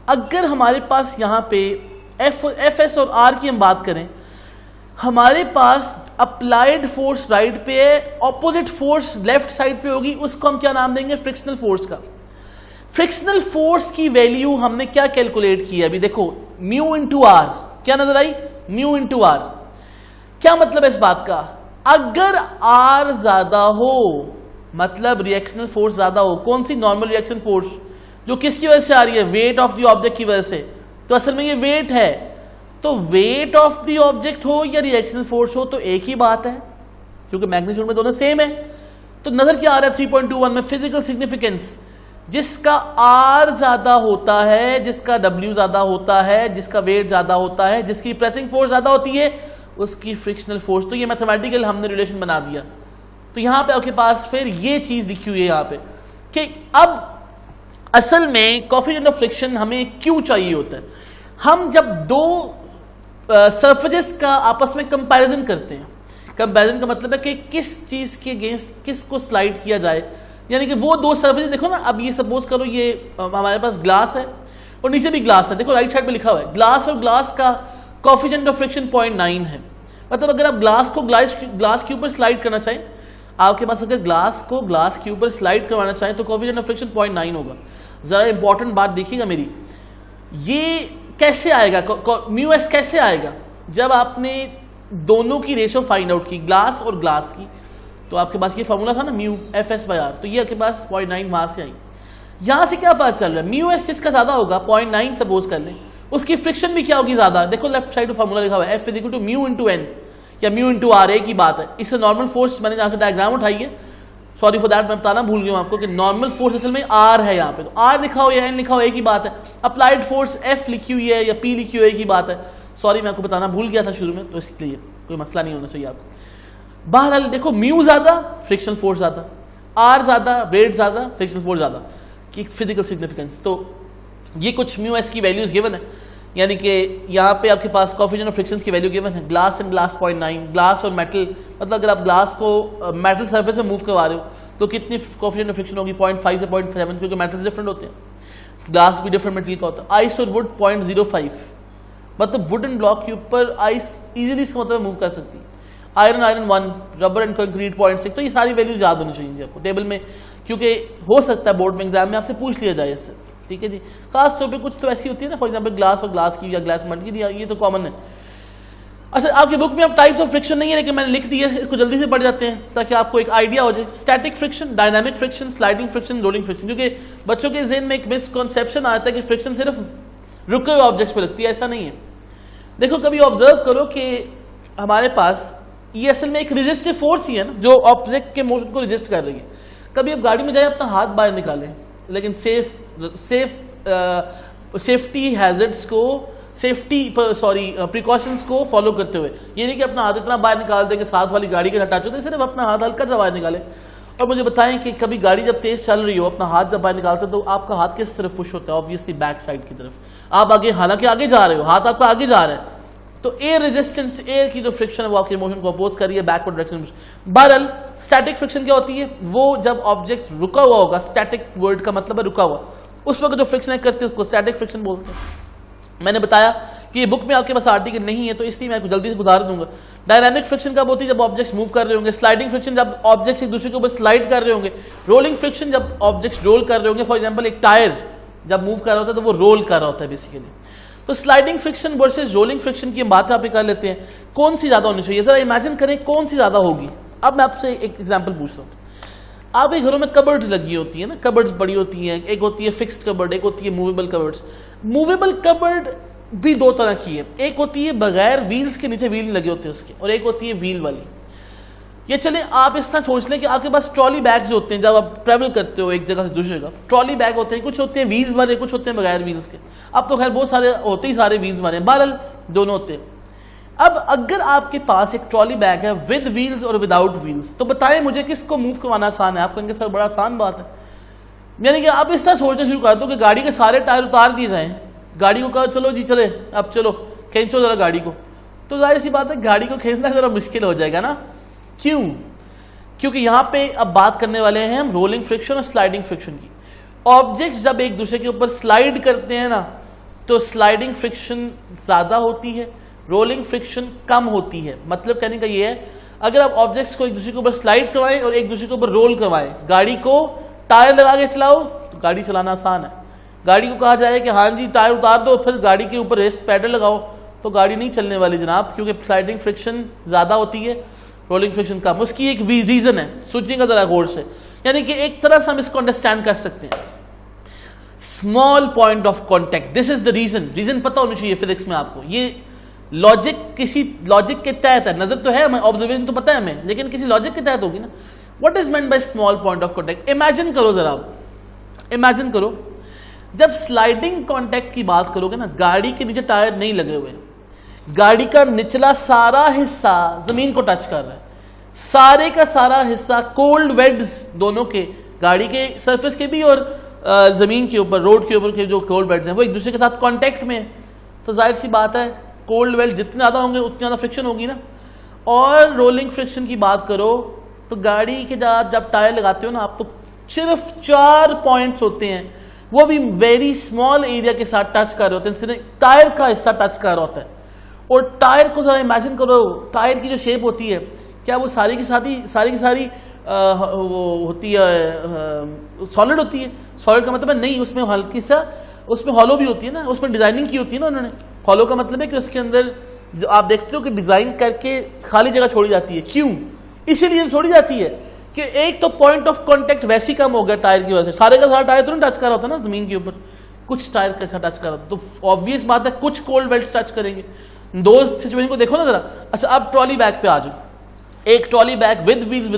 अगर हमारे पास यहां पे Fs और R की हम बात करें, हमारे पास अप्लाइड फोर्स राइट पे है, ऑपोजिट फोर्स लेफ्ट साइड पे होगी, उसको हम क्या नाम देंगे? फ्रिक्शनल फोर्स का। फ्रिक्शनल फोर्स की वैल्यू हमने क्या कैलकुलेट की है अभी? देखो, म्यू इंटू आर, क्या नजर आई? Mu into are. क्या मतलब है इस बात का? अगर R ज्यादा हो, मतलब रिएक्शनल फोर्स ज्यादा हो, कौन सी? नॉर्मल रिएक्शन फोर्स, जो किसकी वजह से आ रही है? वेट ऑफ द ऑब्जेक्ट की वजह से। तो असल में ये वेट है, तो वेट ऑफ द ऑब्जेक्ट हो या रिएक्शनल फोर्स हो तो एक ही बात है, क्योंकि मैग्नीट्यूड में दोनों सेम है। तो नजर क्या आ रहा है 3.21 में, फिजिकल सिग्निफिकेंस, जिसका R ज्यादा होता है, जिसका W ज्यादा होता है, जिसका वेट ज्यादा होता है, जिसकी प्रेसिंग फोर्स ज्यादा होती है, उसकी फ्रिक्शनल फोर्स। तो ये मैथमेटिकल हमने रिलेशन बना दिया। तो यहां पे आपके पास फिर ये चीज लिखी हुई है यहां पे कि अब असल में कोएफिशिएंट ऑफ फ्रिक्शन हमें क्यों चाहिए होता है। हम जब दो सरफेसेस का आपस में कंपैरिजन करते हैं, कंपैरिजन का मतलब है कि किस चीज के अगेंस्ट किस को स्लाइड किया जाए, यानी कि वो दो सरफेस देखो ना, अब ये सपोज करो ये हमारे पास ग्लास है और नीचे भी ग्लास है, देखो राइट साइड पे लिखा हुआ है ग्लास, और ग्लास का कोएफिशिएंट ऑफ फ्रिक्शन 0.9 है। मतलब अगर आप ग्लास को ग्लास के ऊपर स्लाइड करना चाहें, आपके पास अगर ग्लास को ग्लास के ऊपर स्लाइड करवाना चाहें तो कोएफिशिएंट ऑफ फ्रिक्शन 0.9 होगा। जरा इंपॉर्टेंट बात देखिएगा मेरी, ये कैसे आएगा, म्यू एस कैसे आएगा, जब आपने दोनों की रेशो फाइंड आउट की, ग्लास और ग्लास की, तो आपके पास ये फॉर्मूला था ना mu F S by R, तो ये आपके पास 0.9 वहां से आई। यहां से क्या पता चल रहा है, म्यू एस जिसका ज्यादा होगा 0.9 सपोज कर लें, उसकी फ्रिक्शन भी क्या होगी ज्यादा। देखो लेफ्ट साइड फॉर्मूला लिखा हुआ है F is equal to mu into N या म्यू इंटू आर, एक ही बात है। इससे नॉर्मल फोर्स मैंने जहां से डायग्राम उठाई है, सॉरी फॉर दैट, मैं बताना भूल गया आपको कि नॉर्मल फोर्स असल में आर है यहाँ पे, तो आर लिखा हो या एन लिखा हो एक ही बात है। अप्लाइड फोर्स एफ लिखी हुई है या पी लिखी हुई है एक ही बात है। सॉरी मैं आपको बताना भूल गया था शुरू में, तो इसलिए कोई मसला नहीं होना चाहिए आपको। बहरहाल देखो म्यू ज्यादा, फ्रिक्शन फोर्स ज्यादा, आर ज्यादा, वेट ज्यादा, फ्रिक्शन फोर्स ज्यादा की फिजिकल सिग्निफिकेंस। तो ये कुछ म्यू एस की वैल्यूज गिवन है, यानी कि यहाँ पे आपके पास कोएफिशिएंट ऑफ फ्रिक्शन की वैल्यू गिवन है। ग्लास एंड ग्लास 0.9, ग्लास और मेटल, मतलब अगर आप ग्लास को मेटल सरफेस में मूव करवा रहे हो तो कितनी कोएफिशिएंट ऑफ फ्रिक्शन होगी 0.5 से 0.7, क्योंकि मेटल्स डिफरेंट होते हैं, ग्लास भी डिफरेंट मटेरियल का होता है। आइस और वुड 0.05, मतलब वुडन ब्लॉक के ऊपर आइस इजीली इसका मतलब मूव कर सकती है। Iron 1, rubber and concrete 0.6। तो ये सारी वैल्यूज याद होनी चाहिए आपको टेबल में, क्योंकि हो सकता है बोर्ड में एग्जाम में आपसे पूछ लिया जाए इससे, ठीक है जी। खास तौर पे कुछ तो ऐसी होती है ना, फॉर एग्जांपल ग्लास और ग्लास की या ग्लास मेटल की, ये तो कॉमन है। अच्छा आपकी बुक में अब टाइप्स ऑफ फ्रिक्शन नहीं है, लेकिन मैंने लिख दिया है, इसको जल्दी से पढ़ जाते हैं ताकि आपको एक आइडिया हो जाए। Static friction, dynamic friction, sliding friction, rolling friction. क्योंकि बच्चों के ज़हन में एक मिसकॉन्सेप्शन आता है कि फ्रिक्शन सिर्फ रुके हुए ऑब्जेक्ट्स पे लगती है, ऐसा नहीं है। देखो कभी ऑब्जर्व करो कि हमारे पास ये असल में एक रेजिस्टिव फोर्स ही है ना, जो ऑब्जेक्ट के मोशन को रेजिस्ट कर रही है। कभी आप गाड़ी में जाए अपना हाथ बाहर निकालें, लेकिन सेफ्टी हैजर्ड्स को, प्रिकॉशंस को फॉलो करते हुए, ये नहीं कि अपना हाथ इतना बाहर निकाल देंगे साथ वाली गाड़ी के टच होते, सिर्फ अपना हाथ हल्का सा बाहर निकाले। और मुझे बताएं कि कभी गाड़ी जब तेज चल रही हो, अपना हाथ जब बाहर निकालते हो तो आपका हाथ किस तरफ पुश होता है, ऑब्वियसली बैक साइड की तरफ। आप आगे, हालांकि आगे जा रहे हो, हाथ आपका आगे जा रहा है, तो एयर रेजिस्टेंस, एयर की जो फ्रिक्शन है वो आपके मोशन को अपोज कर रही है, बैकवर्ड डायरेक्शन। बहरहाल स्टैटिक फ्रिक्शन क्या होती है, वो जब ऑब्जेक्ट रुका हुआ होगा, स्टैटिक वर्ड का मतलब है रुका हुआ, उस वक्त जो फ्रिक्शन करते हैं उसको स्टैटिक फ्रिक्शन बोलते हैं। मैंने बताया कि ये बुक में आपके पास आर्टिकल नहीं है, तो इसलिए मैं जल्दी से उदाहरण दूंगा। डायनामिक फ्रिक्शन कब होती है, जब ऑब्जेक्ट्स मूव कर रहे होंगे। स्लाइडिंग फ्रिक्शन जब ऑब्जेक्ट्स एक दूसरे के ऊपर स्लाइड कर रहे होंगे। रोलिंग फ्रिक्शन जब ऑब्जेक्ट्स रोल कर रहे होंगे। फॉर एग्जांपल एक टायर जब मूव कर रहा होता है तो वो रोल कर रहा होता है बेसिकली। तो sliding friction versus rolling friction की बात आप कर लेते हैं, कौन सी ज्यादा होनी चाहिए, जरा इमेजिन करें कौन सी ज्यादा होगी। अब मैं आपसे एक एग्जांपल पूछता हूँ। आपके घरों में कबर्ड्स लगी होती है ना, कबर्ड्स बड़ी होती हैं, एक होती है फिक्स्ड कबर्ड, एक होती है मूवेबल कबर्ड्स। मूवेबल कबर्ड भी दो तरह की है, एक होती है बगैर व्हील्स के, नीचे व्हील लगे होते हैं उसके, और एक होती है व्हील वाली। ये चले आप इस तरह सोच लें कि आपके पास ट्रॉली बैग्स होते हैं, जब आप ट्रैवल करते हो एक जगह से दूसरी जगह, ट्रॉली बैग होते हैं, कुछ होते हैं व्हील्स वाले, कुछ होते हैं बगैर व्हील्स के। अब तो खैर बहुत सारे होते ही सारे व्हील्स वाले, बहरहाल दोनों होते हैं। अब अगर आपके पास एक ट्रॉली बैग है विद व्हील्स और विदाउट व्हील्स, तो बताएं मुझे किसको मूव करवाना आसान है। आप कहेंगे सर बड़ा आसान बात है, यानी कि आप इस तरह सोचना शुरू कर दो कि गाड़ी के सारे टायर उतार दिए जाएं, गाड़ी को कहो चलो जी चले, अब चलो खींचो जरा गाड़ी को, तो जाहिर सी बात है गाड़ी को खींचना जरा मुश्किल हो जाएगा ना। क्यों? क्योंकि यहां पे अब बात करने वाले हैं हम रोलिंग फ्रिक्शन और स्लाइडिंग फ्रिक्शन की। ऑब्जेक्ट्स जब एक दूसरे के ऊपर स्लाइड करते हैं ना, तो स्लाइडिंग फ्रिक्शन ज्यादा होती है, रोलिंग फ्रिक्शन कम होती है। मतलब कहने का ये है, अगर आप ऑब्जेक्ट्स को एक दूसरे के ऊपर स्लाइड करवाएं और एक दूसरे के ऊपर रोल करवाएं, गाड़ी को टायर लगा के चलाओ तो गाड़ी चलाना आसान है। गाड़ी को कहा जाए कि हाँ जी टायर उतार दो, फिर गाड़ी के ऊपर रेस्ट पैडल लगाओ, तो गाड़ी नहीं चलने वाली जनाब, क्योंकि स्लाइडिंग फ्रिक्शन ज्यादा होती है, रोलिंग फ्रिक्शन कम। उसकी एक रीजन है, सोचिएगा जरा गौर से, यानी कि एक तरह से हम इसको अंडरस्टैंड कर सकते हैं। Small point of contact, this is the reason पता होना चाहिए फिजिक्स में आपको। ये लॉजिक किसी लॉजिक के तहत है, नजर तो है हमें, ऑब्जर्वेशन तो पता है हमें, लेकिन किसी लॉजिक के तहत होगी ना। What is meant by small point of contact? Imagine करो जरा, इमेजिन करो जब स्लाइडिंग कॉन्टेक्ट की बात करोगे ना, गाड़ी के नीचे टायर नहीं लगे हुए, गाड़ी का निचला सारा हिस्सा जमीन को टच कर रहा है, सारे का सारा हिस्सा कोल्ड वेड्स दोनों के, गाड़ी के सरफेस के भी और जमीन के ऊपर, रोड के ऊपर के जो कोल्ड वेड्स हैं वो एक दूसरे के साथ कांटेक्ट में है, तो जाहिर सी बात है कोल्ड वेड जितने ज्यादा होंगे उतनी ज्यादा फ्रिक्शन होगी ना। और रोलिंग फ्रिक्शन की बात करो तो गाड़ी के साथ जब टायर लगाते हो ना आप, तो सिर्फ 4 पॉइंट्स होते हैं, वो भी वेरी स्मॉल एरिया के साथ टच कर रहे होते हैं, सिर्फ टायर का हिस्सा टच कर रहा होता है। और टायर को जरा इमेजिन करो, टायर की जो शेप होती है, क्या वो सारी की सारी वो होती है सॉलिड होती है? सॉलिड का मतलब है नहीं, उसमें हल्की सा उसमें हॉलो भी होती है ना, उसमें डिजाइनिंग की होती है ना उन्होंने। हॉलो का मतलब है कि उसके अंदर जो आप देखते हो कि डिजाइन करके खाली जगह छोड़ी जाती है, क्यों? इसीलिए छोड़ी जाती है कि एक तो पॉइंट ऑफ कांटेक्ट वैसे ही कम हो गया टायर की वजह से, सारे का सारा टायर तो नहीं टच कर रहा होता ना जमीन के ऊपर, कुछ टायर का टच कर रहा था, तो ऑब्वियस बात है कुछ कोल्ड बेल्ट टच करेंगे। दो सिचुएशन को देखो ना जरा। अच्छा अब ट्रॉली बैग पे आ जाओ, एक trolley bag with wheels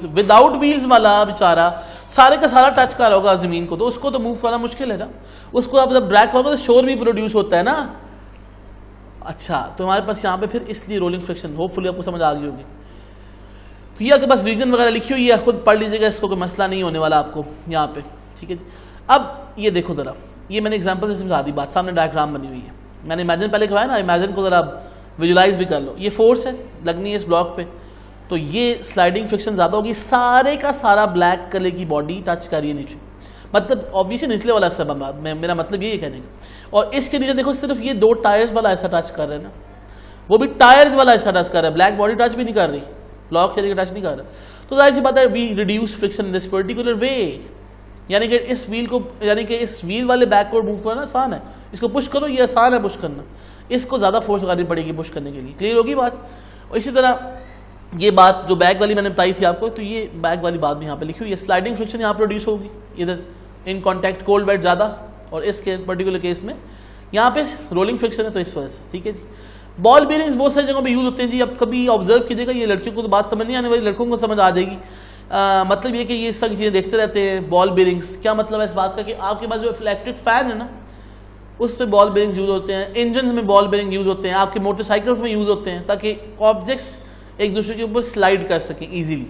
without wheels वाला बेचारा सारे का सारा टच कर रहा होगा जमीन को, तो उसको तो मूव करना मुश्किल है ना, उसको आप जब ब्रेक करोगे तो शोर भी प्रोड्यूस होता है ना। अच्छा तो हमारे पास यहाँ पे फिर इसलिए रोलिंग फ्रिक्शन, होपफुली आपको समझ आ गई होगी। तो ये आपके पास रीजन वगैरह लिखी हुई है, खुद पढ़ लीजिएगा, इसको कोई मसला नहीं होने वाला आपको यहाँ पे, ठीक है जी। अब ये देखो जरा, ये मैंने एग्जांपल से समझा दी बात, सामने डायग्राम बनी हुई है, मैंने इमेजिन पहले करवाया ना, इमेजिन को जरा विजुलाइज भी कर लो। ये फोर्स है लगनी है इस ब्लॉक पे, तो ये स्लाइडिंग फ्रिक्शन ज्यादा होगी, सारे का सारा ब्लैक कलर की बॉडी टच कर रही है नीचे, मतलब ऑब्वियसली निचले वाला सबब, मेरा मतलब ये कहने का। और इसके नीचे देखो सिर्फ ये 2 टायर्स वाला ऐसा टच कर रहे हैं ना, वो भी टायर्स वाला ऐसा टच कर रहा है, ब्लैक बॉडी टच भी नहीं कर रही, ब्लॉक के टच नहीं कर रहा, तो जाहिर सी बात है we reduce friction in this particular way. यानी कि इस व्हील को, यानी कि इस व्हील वाले बैक को मूव करना आसान है, इसको पुश करो, ये आसान है पुश करना, इसको ज्यादा फोर्स लगानी पड़ेगी पुश करने के लिए। क्लियर होगी बात? और इसी तरह ये बात जो बैक वाली मैंने बताई थी आपको, तो ये बैक वाली बात भी यहाँ पे लिखी हुई है, स्लाइडिंग फ्रिक्शन यहाँ प्रोड्यूस होगी इधर इन कॉन्टैक्ट कोल्ड बेड ज्यादा, और इस पर्टिकुलर केस में यहाँ पे रोलिंग फ्रिक्शन है, तो इस वजह से, ठीक है जी। बॉल बेयरिंग्स बहुत सारी जगहों पे यूज होते हैं जी, अब कभी ऑब्जर्व कीजिएगा, ये लड़कियों को तो बात समझ नहीं आने वाली, लड़कों को समझ आ जाएगी। मतलब ये कि ये सब चीजें देखते रहते हैं। बॉल बेयरिंग्स क्या मतलब है इस बात का कि आपके पास जो इलेक्ट्रिक फैन है ना, उस पर बॉल बेयरिंग्स यूज होते हैं, इंजन में बॉल बेयरिंग यूज होते हैं, आपके मोटरसाइकिल्स में यूज होते हैं, ताकि ऑब्जेक्ट्स एक दूसरे के ऊपर स्लाइड कर सकें इजीली।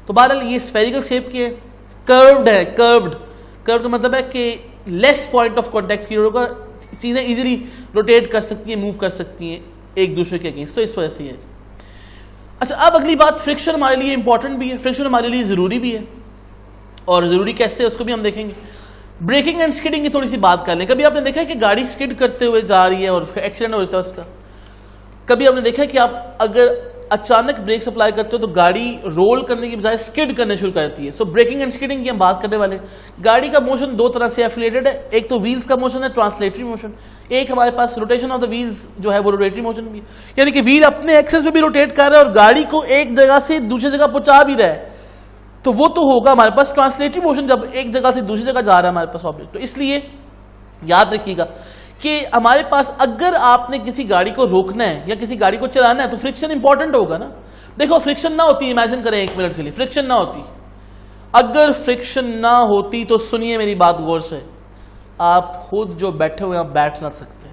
तो बहरहाल ये स्फेरिकल शेप के कर्व्ड है, कर्व्ड का मतलब है कि लेस पॉइंट ऑफ कांटेक्ट की होगा, चीजें इजीली रोटेट कर सकती हैं, मूव कर सकती हैं एक दूसरे के अगेंस्ट, तो इस वजह से है। अच्छा अब अगली बात, फ्रिक्शन हमारे लिए इंपॉर्टेंट भी है, फ्रिक्शन हमारे लिए जरूरी भी है, और जरूरी कैसे है उसको भी हम देखेंगे। ब्रेकिंग एंड स्किडिंग की थोड़ी सी बात कर लें। कभी आपने देखा है कि गाड़ी स्किड करते हुए जा रही है और एक्सीडेंट हो जाता है उसका? कभी आपने देखा है कि आप अगर अचानक ब्रेक अप्लाई करते हो तो गाड़ी रोल करने की बजाय स्किड करने शुरू करती है? सो ब्रेकिंग एंड स्किडिंग की हम बात करने वाले। गाड़ी का मोशन 2 तरह से एफिलिएटेड है, एक तो व्हील्स का मोशन है, ट्रांसलेटरी मोशन, एक हमारे पास रोटेशन ऑफ द व्हील्स जो है वो रोटेटरी मोशन भी है, यानी कि व्हील अपने एक्सेस में भी रोटेट कर रहा है और गाड़ी को एक जगह से दूसरी जगह पहुंचा भी रहा है, तो वो तो होगा हमारे पास ट्रांसलेटरी मोशन, जब एक जगह से दूसरी जगह जा रहा है हमारे पास ऑब्जेक्ट। तो इसलिए याद रखिएगा कि हमारे पास अगर आपने किसी गाड़ी को रोकना है या किसी गाड़ी को चलाना है तो फ्रिक्शन इंपॉर्टेंट होगा ना। देखो फ्रिक्शन ना होती, इमेजिन करें 1 मिनट के लिए, फ्रिक्शन ना होती, अगर फ्रिक्शन ना होती तो सुनिए मेरी बात गौर से, आप खुद जो बैठे हुए आप बैठ ना सकते,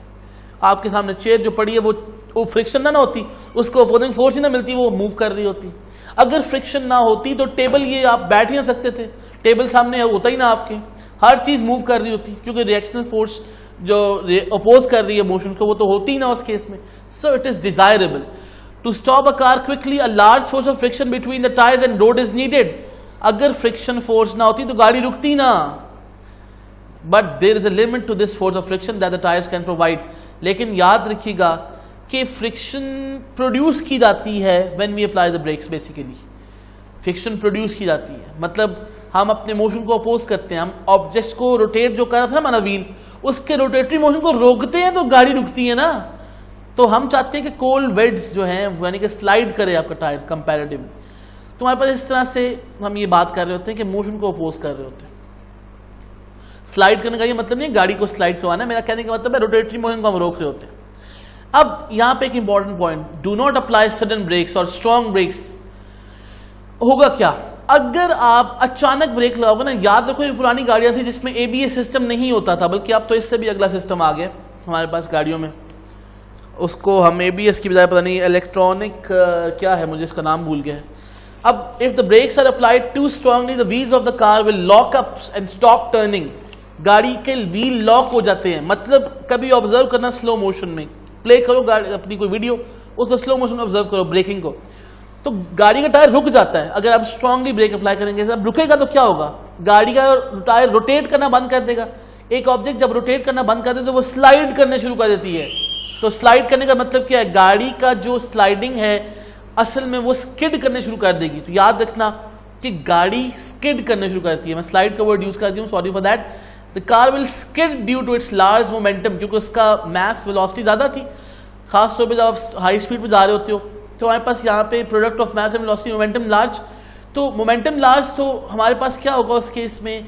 आपके सामने चेयर जो पड़ी है वो फ्रिक्शन ना होती, उसको अपोजिंग फोर्स ही ना मिलती, वो मूव कर रही होती। अगर फ्रिक्शन ना होती तो टेबल ये आप बैठ ही ना सकते थे, टेबल सामने होता ही ना आपके, हर चीज मूव कर रही होती, क्योंकि रिएक्शनल फोर्स जो अपोज कर रही है मोशन को वो तो होती ही ना उस केस में। So it is desirable to stop a car quickly, a large force of friction between the tyres and road is needed. अगर फ्रिक्शन फोर्स ना होती तो गाड़ी रुकती ना, but there is a limit to this force of friction that the tyres can provide. लेकिन याद रखिएगा कि फ्रिक्शन प्रोड्यूस की जाती है when we apply the brakes. Basically friction produce की जाती है, मतलब हम अपने मोशन को अपोज करते हैं, हम ऑब्जेक्ट्स को रोटेट जो कर रहा था ना हमारा व्हील, उसके रोटेटरी मोशन को रोकते हैं तो गाड़ी रुकती है ना। तो हम चाहते हैं कि कोल्ड वेड्स जो हैं यानी कि स्लाइड करे आपका टायर कंपैरेटिवली। तो हमारे पास इस तरह से हम ये बात कर रहे होते हैं कि मोशन को अपोज कर रहे होते हैं। स्लाइड करने का ये मतलब नहीं है गाड़ी को स्लाइड करवाना है, मेरा कहने का मतलब है रोटेटरी मोशन को हम रोक रहे होते हैं। अब यहां पे एक important point, do not apply sudden brakes और स्ट्रॉन्ग ब्रेक्स। होगा क्या अगर आप अचानक ब्रेक लगाओगे ना, याद रखो ये पुरानी गाड़ियां थी जिसमें एबीएस सिस्टम नहीं होता था, बल्कि अब तो इससे भी अगला सिस्टम आ गया हमारे पास गाड़ियों में, उसको हम एबीएस की बजाय पता नहीं इलेक्ट्रॉनिक क्या है, मुझे इसका नाम भूल गया है। अब if the brakes are applied too strongly the wheels of the car will lock up and stop turning. गाड़ी के व्हील लॉक हो जाते हैं, मतलब कभी ऑब्जर्व करना स्लो मोशन में, प्ले करो गाड़ी अपनी कोई वीडियो, उसको स्लो मोशन में ऑब्जर्व करो ब्रेकिंग को, तो गाड़ी का टायर रुक जाता है अगर आप स्ट्रांगली ब्रेक अप्लाई करेंगे। अब रुकेगा तो क्या होगा, गाड़ी का टायर रोटेट करना बंद कर देगा। एक ऑब्जेक्ट जब रोटेट करना बंद कर दे तो वो स्लाइड करने शुरू कर देती है। तो स्लाइड करने का मतलब क्या है, गाड़ी का जो स्लाइडिंग है असल में वो स्किड करने शुरू कर देगी। तो याद रखना कि गाड़ी स्किड करने शुरू करती है, मैं स्लाइड का वर्ड यूज करती हूँ, sorry for that. The car will skid due to its large momentum, क्योंकि उसका मास वेलोसिटी ज्यादा थी, खासतौर पर जब आप हाई स्पीड पर जा रहे होते हो तो हमारे पास यहाँ पे product of mass and velocity momentum large. तो मोमेंटम लार्ज तो हमारे पास क्या होगा उस केस में,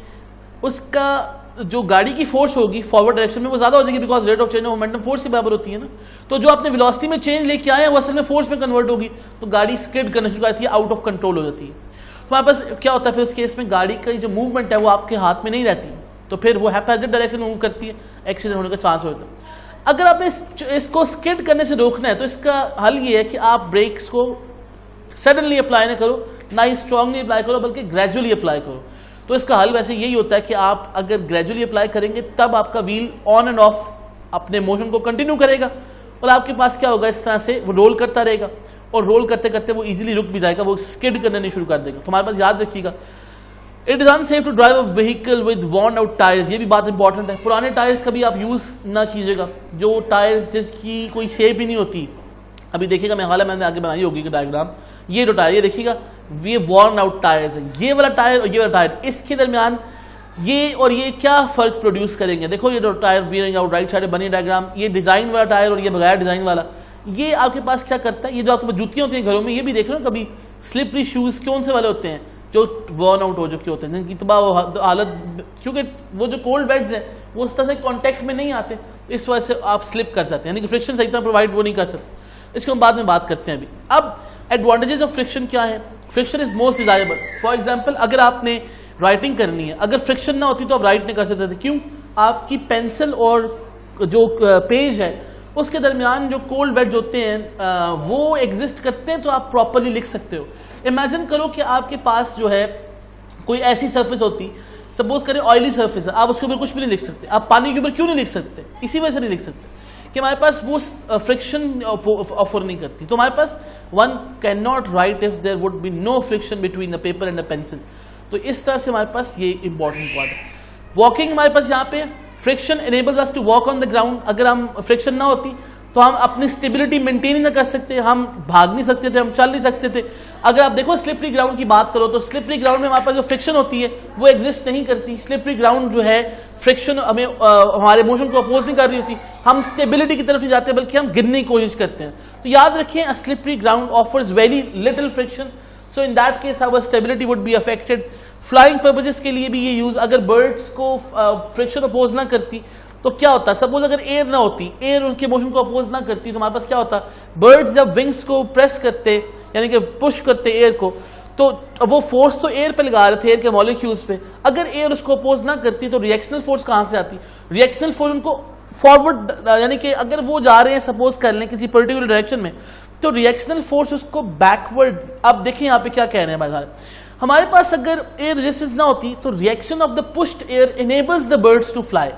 उसका जो गाड़ी की फोर्स होगी फॉरवर्ड डायरेक्शन में वो ज्यादा हो जाएगी, because rate of change of momentum force के बराबर होती है ना। तो जो आपने वेलोसिटी में चेंज लेके आए हैं वो असल में फोर्स में कन्वर्ट होगी, तो गाड़ी स्किड करने शुरू करती है, आउट ऑफ कंट्रोल हो जाती है। तो हमारे पास क्या होता है फिर उस केस में, गाड़ी का जो मूवमेंट है वो आपके हाथ में नहीं रहती, तो फिर वो हैप्पैजेड डायरेक्शन में मूव करती है, एक्सीडेंट होने का चांस होता है। अगर आपने इसको स्किड करने से रोकना है तो इसका हल ये है कि आप ब्रेक्स को सडनली अप्लाई ना करो, ना ही स्ट्रांगली अप्लाई करो, बल्कि ग्रेजुअली अप्लाई करो। तो इसका हल वैसे यही होता है कि आप अगर ग्रेजुअली अप्लाई करेंगे तब आपका व्हील ऑन एंड ऑफ अपने मोशन को कंटिन्यू करेगा, और आपके पास क्या होगा, इस तरह से वो रोल करता रहेगा, और रोल करते करते वो इजीली रुक भी जाएगा, वो स्किड करना नहीं शुरू कर देगा। तो हमारे पास याद रखिएगा, it is unsafe to drive a vehicle with worn out tyres. ये भी बात इंपॉर्टेंट है, पुराने टायर्स कभी आप यूज ना कीजिएगा, जो टायर्स जिसकी कोई शेप ही नहीं होती। अभी देखिएगा, मैं हाल मैंने आगे बनाई होगी डायग्राम, ये जो टायर, ये देखिएगा, ये वॉर्न आउट टायर्स है, ये वाला टायर और ये वाला टायर, इसके दरमियान ये और ये क्या फर्क प्रोड्यूस करेंगे। देखो ये जो tyre wearing out right side बनी डायग्राम, ये डिजाइन वाला टायर और ये बगैर डिजाइन वाला, ये आपके पास क्या करता है, ये जो आपके पास जूतियां होती हैं घरों में, ये भी देख रहे हो कभी स्लिपरी शूज कौन से वाले होते हैं, जो वॉर्न आउट हो चुके होते हैं, जिनकी तबाह हालत, क्योंकि वो जो कोल्ड बेड्स हैं वो उस तरह से कॉन्टेक्ट में नहीं आते, इस वजह से आप स्लिप कर जाते हैं, यानी कि फ्रिक्शन सही तरह प्रोवाइड वो नहीं कर सकते। इसको हम बाद में बात करते हैं। अभी अब एडवांटेजेस ऑफ फ्रिक्शन क्या है, friction is most desirable. For example अगर आपने राइटिंग करनी है, अगर फ्रिक्शन ना होती तो आप राइट नहीं कर सकते थे। क्यों, आपकी पेंसिल और जो पेज है उसके दरमियान जो कोल्ड बेड्स होते हैं वो एग्जिस्ट करते हैं, तो आप प्रॉपरली लिख सकते हो। इमेजिन करो कि आपके पास जो है कोई ऐसी सरफेस होती, सपोज करें ऑयली सरफेस है, आप उसके ऊपर कुछ भी नहीं लिख सकते। आप पानी के ऊपर क्यों नहीं लिख सकते, इसी वजह से नहीं लिख सकते कि हमारे पास वो फ्रिक्शन ऑफर नहीं करती। तो हमारे पास one can not write if there would be no friction between the paper and the pencil. तो इस तरह से हमारे पास ये इंपॉर्टेंट बात है। वॉकिंग हमारे पास यहाँ पे friction enables us to walk on the ground। अगर हम फ्रिक्शन ना होती तो हम अपनी स्टेबिलिटी मेंटेन ही ना कर सकते, हम भाग नहीं सकते थे, हम चल नहीं सकते थे। अगर आप देखो स्लिपरी ग्राउंड की बात करो तो स्लिपरी ग्राउंड में हमारे पास जो फ्रिक्शन होती है वो एग्जिस्ट नहीं करती। स्लिपरी ग्राउंड जो है फ्रिक्शन हमें हमारे मोशन को अपोज नहीं कर रही होती, हम स्टेबिलिटी की तरफ नहीं जाते बल्कि हम गिरने की कोशिश करते हैं। तो याद रखिए, a slippery ground offers very little friction, so in that case our stability would be affected। Flying purposes के लिए भी ये यूज, अगर बर्ड्स को फ्रिक्शन अपोज ना करती तो क्या होता है, सपोज अगर एयर ना होती, एयर उनके मोशन को अपोज ना करती तो हमारे पास क्या होता, बर्ड्स जब विंग्स को प्रेस करते यानी कि पुश करते एयर को, तो वो फोर्स तो एयर पे लगा रहे थे, एयर के मॉलिक्यूल्स पे, अगर एयर उसको अपोज ना करती तो रिएक्शनल फोर्स कहां से आती, रिएक्शनल फोर्स उनको फॉरवर्ड, यानी कि अगर वो जा रहे हैं सपोज कर लें किसी पर्टिकुलर डायरेक्शन में, तो रिएक्शनल फोर्स उसको बैकवर्ड। अब देखिए यहाँ पे क्या कह रहे हैं भाई साहब, हमारे पास अगर एयर रेजिस्टेंस ना होती तो reaction of the pushed air enables the birds to fly.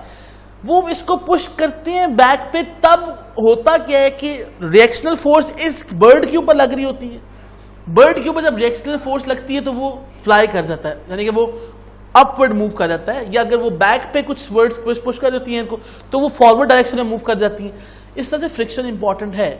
वो इसको पुश करते हैं बैक पे, तब होता क्या है कि रिएक्शनल फोर्स इस बर्ड के ऊपर लग रही होती है, बर्ड के ऊपर जब रिएक्शनल फोर्स लगती है तो वो फ्लाई कर जाता है, यानी कि वो अपवर्ड मूव कर जाता है, या अगर वो बैक पे कुछ वर्ड्स पुश कर देती हैं इनको तो वो फॉरवर्ड डायरेक्शन में मूव कर जाती हैं। इस तरह से फ्रिक्शन इंपॉर्टेंट है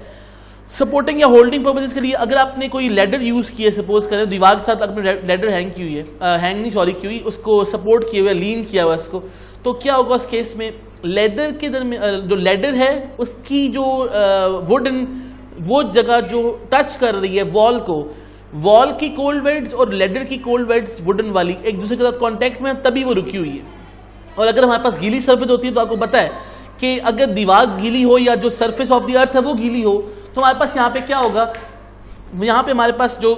सपोर्टिंग या होल्डिंग पर्पजेस के लिए। अगर आपने कोई लेडर यूज किया, सपोज करें दीवार के साथ आपने लेडर हैंग की हुई है, हैंग नहीं सॉरी की हुई, उसको सपोर्ट किए हुए, लीन किया हुआ इसको, तो क्या होगा उस केस में, लेदर के दरमियान जो लेडर है उसकी जो वुडन वो जगह जो टच कर रही है वॉल को, वॉल की कोल्ड वेड्स और लेडर की कोल्ड वेड्स वुडन वाली एक दूसरे के साथ कांटेक्ट में, तभी वो रुकी हुई है। और अगर हमारे पास गीली सरफेस होती है तो आपको पता है कि अगर दीवार गीली हो या जो सरफेस ऑफ द अर्थ है वो गीली हो तो हमारे पास यहाँ पे क्या होगा, यहाँ पे हमारे पास जो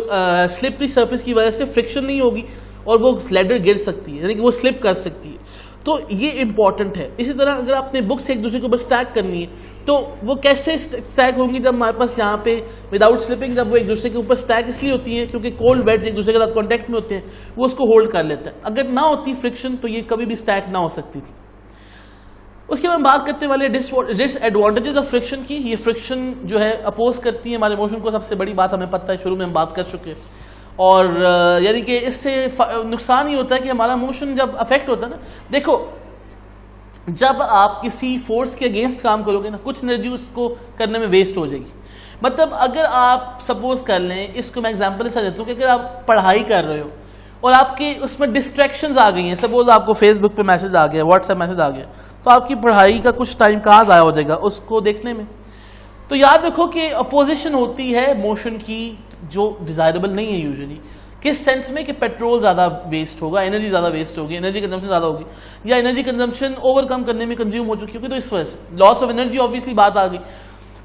स्लिपरी सरफेस की वजह से फ्रिक्शन नहीं होगी और वो लैडर गिर सकती है, यानी कि वो स्लिप कर सकती है। तो ये इंपॉर्टेंट है। इसी तरह अगर आपने बुक्स एक दूसरे के ऊपर स्टैक करनी है तो वो कैसे स्टैक होंगी, जब हमारे पास यहाँ पे विदाउट स्लिपिंग जब वो एक दूसरे के ऊपर स्टैक इसलिए होती है क्योंकि कोल्ड बेड्स एक दूसरे के साथ कॉन्टैक्ट में होते हैं, वो उसको होल्ड कर लेता है। अगर ना होती फ्रिक्शन तो ये कभी भी स्टैक ना हो सकती थी। उसके बाद हम बात करते वाले डिसएडवांटेजेस ऑफ फ्रिक्शन की। ये फ्रिक्शन जो है अपोज करती है हमारे मोशन को, सबसे बड़ी बात हमें पता है, शुरू में हम बात कर चुके हैं। और यानी कि इससे नुकसान ही होता है कि हमारा मोशन जब अफेक्ट होता है ना, देखो जब आप किसी फोर्स के अगेंस्ट काम करोगे ना, कुछ एनर्जी उसको करने में वेस्ट हो जाएगी। मतलब अगर आप सपोज कर लें, इसको मैं एग्जांपल ऐसा देता हूँ कि अगर आप पढ़ाई कर रहे हो और आपकी उसमें डिस्ट्रैक्शंस आ गई हैं, सपोज आपको फेसबुक पे मैसेज आ गया, व्हाट्सएप मैसेज आ गया, तो आपकी पढ़ाई का कुछ टाइम कहाँ ज़ाया हो जाएगा उसको देखने में। तो याद रखो कि अपोजिशन होती है मोशन की जो डिजायरेबल नहीं है यूजुअली। किस सेंस में कि पेट्रोल ज़्यादा वेस्ट होगा, एनर्जी ज़्यादा वेस्ट होगी, एनर्जी कंजम्पशन ज़्यादा होगी, या एनर्जी कंजम्पशन ओवरकम करने में कंज्यूम हो चुकी होगी, तो इस वजह से लॉस ऑफ एनर्जी ऑब्वियसली बात आ गई।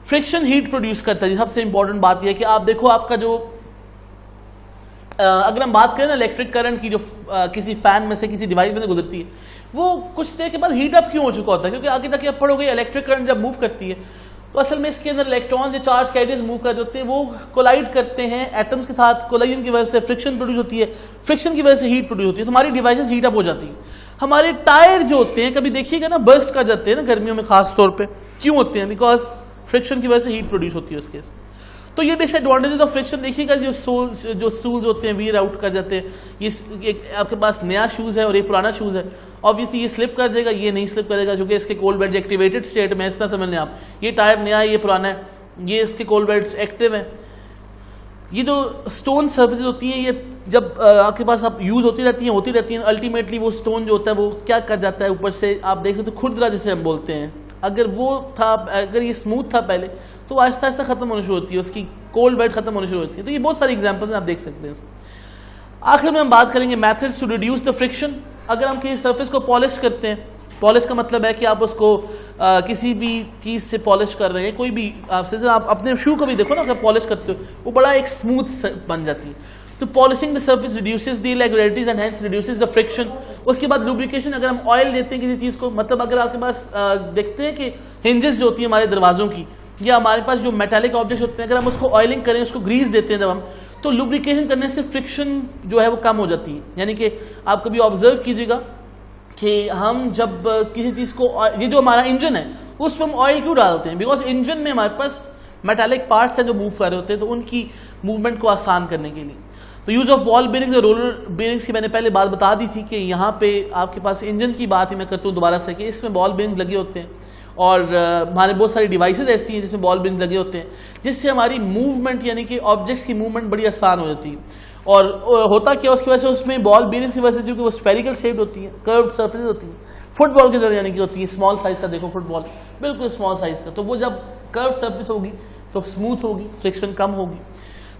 फ्रिक्शन हीट प्रोड्यूस करता है। सबसे इंपॉर्टेंट बात यह है कि आप देखो आपका जो अगर हम बात करें ना इलेक्ट्रिक करंट की, जो किसी फैन में से किसी डिवाइस में से गुजरती है, वो कुछ देर के बाद हीट अप क्यों हो चुका होता है, क्योंकि आगे तक आप पढ़ोगे इलेक्ट्रिक करंट जब मूव करती है तो असल में इसके अंदर इलेक्ट्रॉन जो चार्ज कैरियर्स मूव कर होते हैं वो कोलाइड करते हैं एटम्स के साथ, कोलाइजन की वजह से फ्रिक्शन प्रोड्यूस होती है, फ्रिक्शन की वजह से हीट प्रोड्यूस होती है, तो हमारी डिवाइसेस हीट अप हो जाती है। हमारे टायर जो होते हैं कभी देखिएगा ना बर्स्ट कर जाते हैं ना गर्मियों में खास तौर पे, क्यों होते हैं, बिकॉज फ्रिक्शन की वजह से हीट प्रोड्यूस होती है उसके। तो ये डिसएडवांटेजेस ऑफ फ्रिक्शन देखिएगा, जो सूल्स होते हैं वीर आउट कर जाते हैं। ये एक आपके पास नया शूज है और एक पुराना शूज है, ऑब्वियसली ये स्लिप कर जाएगा, ये नहीं स्लिप करेगा क्योंकि इसके कोल्ड बेड्स एक्टिवेटेड स्टेट में, इस तरह समझ लें आप, ये टायर नया है ये पुराना है, ये इसके कोल्ड बेड्स एक्टिव है। ये जो स्टोन सर्फेसेज होती हैं ये जब आपके पास आप यूज होती रहती हैं, अल्टीमेटली वो स्टोन जो होता है वो क्या कर जाता है, ऊपर से आप देख सकते हो खुरदरा जिसे हम बोलते हैं, अगर वो था, अगर ये स्मूथ था पहले तो आहिस्ता आहिस्ता खत्म होनी शुरू होती है, उसकी कोल्ड बेड खत्म होनी शुरू होती है। तो ये बहुत सारी एग्जांपल्स हैं, आप देख सकते हैं। आखिर में हम बात करेंगे methods to reduce the friction. अगर हम किसी सरफेस को पॉलिश करते हैं, पॉलिश का मतलब है कि आप उसको किसी भी चीज से पॉलिश कर रहे हैं, कोई भी आप अपने शू को भी देखो ना, अगर पॉलिश करते हो वो बड़ा एक स्मूथ बन जाती है। तो polishing the surface reduces the irregularities and hence reduces the friction. उसके बाद लुब्रिकेशन, अगर हम ऑयल देते हैं किसी चीज को, मतलब अगर आपके पास देखते हैं कि हिंजेस जो होती है हमारे दरवाजों की, या हमारे पास जो मेटालिक ऑब्जेक्ट्स होते हैं, अगर हम उसको ऑयलिंग करें, उसको ग्रीस देते हैं जब हम, तो लुब्रिकेशन करने से फ्रिक्शन जो है वो कम हो जाती है। यानी कि आप कभी ऑब्जर्व कीजिएगा कि हम जब किसी चीज को, ये जो हमारा इंजन है उसमें हम ऑयल क्यों डालते हैं, बिकॉज इंजन में हमारे पास मेटालिक पार्ट्स हैं जो मूव कर रहे होते हैं, तो उनकी मूवमेंट को आसान करने के लिए। तो यूज ऑफ बॉल बेरिंग्स और रोलर बेरिंग्स की मैंने पहले बात बता दी थी कि यहाँ पे आपके पास इंजन की बात ही मैं करता हूँ दोबारा से, कि इसमें बॉल बेरिंग्स लगे होते हैं और हमारे बहुत सारी डिवाइसेस ऐसी हैं जिसमें बॉल बेरिंग्स लगे होते हैं, जिससे हमारी मूवमेंट यानी कि ऑब्जेक्ट्स की मूवमेंट बड़ी आसान हो जाती है। और होता क्या उसकी वजह से, उसमें बॉल बेरिंग्स की वजह से, क्योंकि वो स्फेरिकल शेप्ड होती है, कर्व्ड सरफेस होती है, फुटबॉल की तरह यानी कि होती है, स्मॉल साइज का देखो फुटबॉल, बिल्कुल स्मॉल साइज का, तो वो जब कर्व्ड सरफेस होगी तो स्मूथ होगी, फ्रिक्शन कम होगी।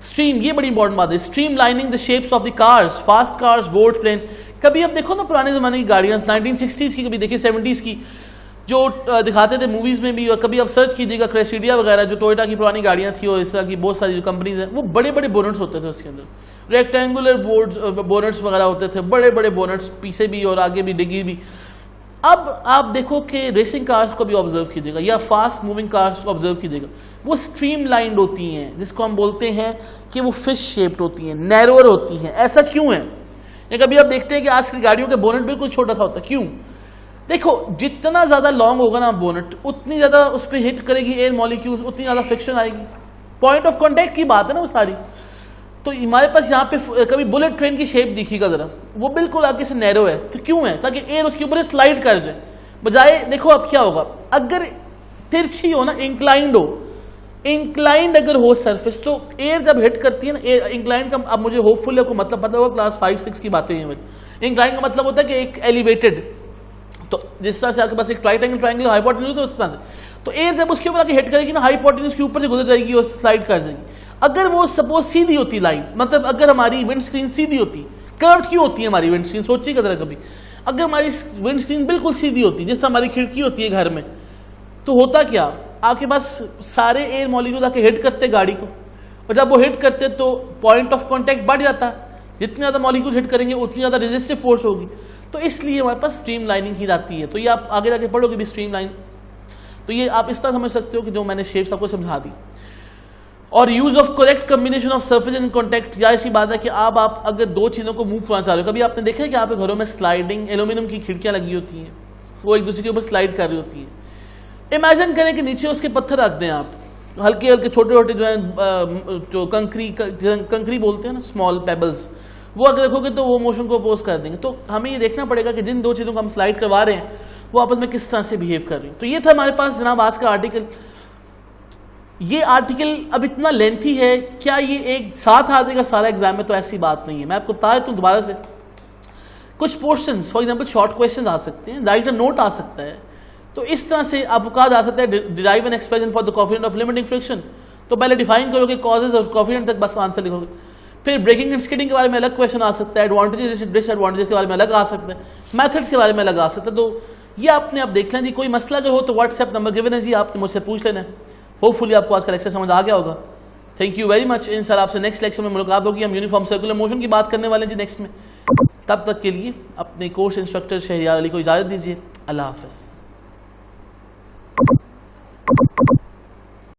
स्ट्रीम, ये बड़ी इंपॉर्टेंट बात है, streamlining the shapes of the cars, fast cars, boat, plane. कभी अब देखो ना पुराने जमाने की गाड़ियां, 1960s की, कभी देखिए 70s की, जो दिखाते थे मूवीज में भी, और कभी आप सर्च कीजिएगा क्रेसिडिया वगैरह, जो टोयोटा की पुरानी गाड़ियां थी और इस तरह की बहुत सारी जो कंपनीज हैं, वो बड़े बड़े बोनट्स होते थे, उसके अंदर रेक्टेंगुलर बोनट्स वगैरह होते थे, बड़े बड़े बोनट्स, पीछे भी और आगे भी, डिग्गी भी। अब आप देखो कि रेसिंग कार्स को भी ऑब्जर्व कीजिएगा या फास्ट मूविंग कार्स को ऑब्जर्व कीजिएगा, वो स्ट्रीम लाइंड होती हैं, जिसको हम बोलते हैं कि वो फिश शेप्ड होती हैं, नैरोअर होती हैं। ऐसा क्यों है? या कभी आप देखते हैं कि आज की गाड़ियों के बोनट बिल्कुल छोटा सा होता है, क्यों? देखो जितना ज्यादा लॉन्ग होगा ना बोनट, उतनी ज्यादा उस पर हिट करेगी एयर मॉलिक्यूल्स, उतनी ज्यादा फ्रिक्शन आएगी, पॉइंट ऑफ कॉन्टेक्ट की बात है ना वो सारी। तो हमारे पास यहाँ पे कभी बुलेट ट्रेन की शेप दिखेगा जरा, वो बिल्कुल आपके से नैरो है, तो क्यों है? ताकि एयर उसके ऊपर स्लाइड कर जाए, बजाय देखो अब क्या होगा, अगर तिरछी हो ना, इंक्लाइंड हो, इंक्लाइंड अगर हो सरफेस, तो एयर जब हिट करती है ना, एयर इंक्लाइंड का, अब मुझे होपफुल है को मतलब पता होगा, क्लास 5-6 की बातें हैं। इंक्लाइंड का मतलब होता है कि एक एलिवेटेड, तो जिस तरह से आपके पास एक ट्राइंगल हाइपोटेन्यूज, तो उस तरह से, तो एयर जब उसके ऊपर आके हिट करेगी ना, हाइपोटेन्यूज के ऊपर से गुजर जाएगी और स्लाइड कर जाएगी। अगर वो सपोज सीधी होती लाइन, मतलब अगर हमारी विंड स्क्रीन सीधी होती, कर्व्ड क्यों होती है हमारी विंड स्क्रीन, सोचिएगा जरा कभी, अगर हमारी विंड स्क्रीन बिल्कुल सीधी होती, जिस तरह हमारी खिड़की होती है घर में, तो होता क्या, आपके पास सारे एयर मॉलिक्यूल आके हिट करते गाड़ी को, और जब वो हिट करते तो पॉइंट ऑफ कांटेक्ट बढ़ जाता है। जितने ज्यादा मॉलिक्यूल हिट करेंगे उतनी ज्यादा रेजिस्टिव फोर्स होगी, तो इसलिए हमारे पास स्ट्रीम लाइनिंग ही आती है। तो ये आप आगे जाके पढ़ोगे भी स्ट्रीम लाइन, तो ये आप इस तरह समझ सकते हो कि जो मैंने शेप्स आपको समझा दी। और use of correct combination of surface in contact, या ऐसी बात है कि आप अगर दो चीजों को मूव करना चाह रहे हो, कभी आपने देखा है कि आपके घरों में स्लाइडिंग एल्यूमिनियम की खिड़कियां लगी होती हैं, वो एक दूसरे के ऊपर स्लाइड कर रही होती है। इमेजिन करें कि नीचे उसके पत्थर रख दें आप, हल्के हल्के छोटे छोटे जो है जो कंकरी बोलते हैं ना, स्मॉल पेबल्स, वो अगर रखोगे तो वो मोशन को अपोज कर देंगे। तो हमें ये देखना पड़ेगा कि जिन दो चीजों को हम स्लाइड करवा रहे हैं वो आपस में किस तरह से बिहेव कर रही है। तो ये था हमारे पास जनाब आज का आर्टिकल। ये आर्टिकल अब इतना लेंथी है, क्या ये एक साथ आ जाएगा सारा एग्जाम में, तो ऐसी बात नहीं है। मैं आपको बता देता हूं दोबारा से, कुछ portions for example short question आ सकते हैं, राइट अ नोट आ सकता है, तो इस तरह से आपको कहा जा सकता है derive an expression for the coefficient of limiting friction. तो पहले डिफाइन करोगे कॉजेज और कोएफिशिएंट तक बस आंसर लिखोगे। फिर ब्रेकिंग एंड स्किडिंग के बारे में अलग क्वेश्चन आ सकता है, एडवांटेजेस डिसएडवांटेजेस के बारे में अलग आ सकता है, मेथड्स के बारे में अलग आ सकता है। तो ये आपने अब देख लें जी। कोई मसला अगर हो तो व्हाट्सएप नंबर गिवन है जी, आपने मुझसे पूछ लेना है। होपफुली आपको आज का लेक्चर समझ आ गया होगा। Thank you very much. इंशाल्लाह आपसे नेक्स्ट लेक्चर में मुलाकात होगी। हम यूनिफॉर्म सर्कुलर मोशन की बात करने वाले हैं जी नेक्स्ट में। तब तक के लिए अपने कोर्स इंस्ट्रक्टर शहरियार अली को इजाजत दीजिए। अल्लाह हाफिज़।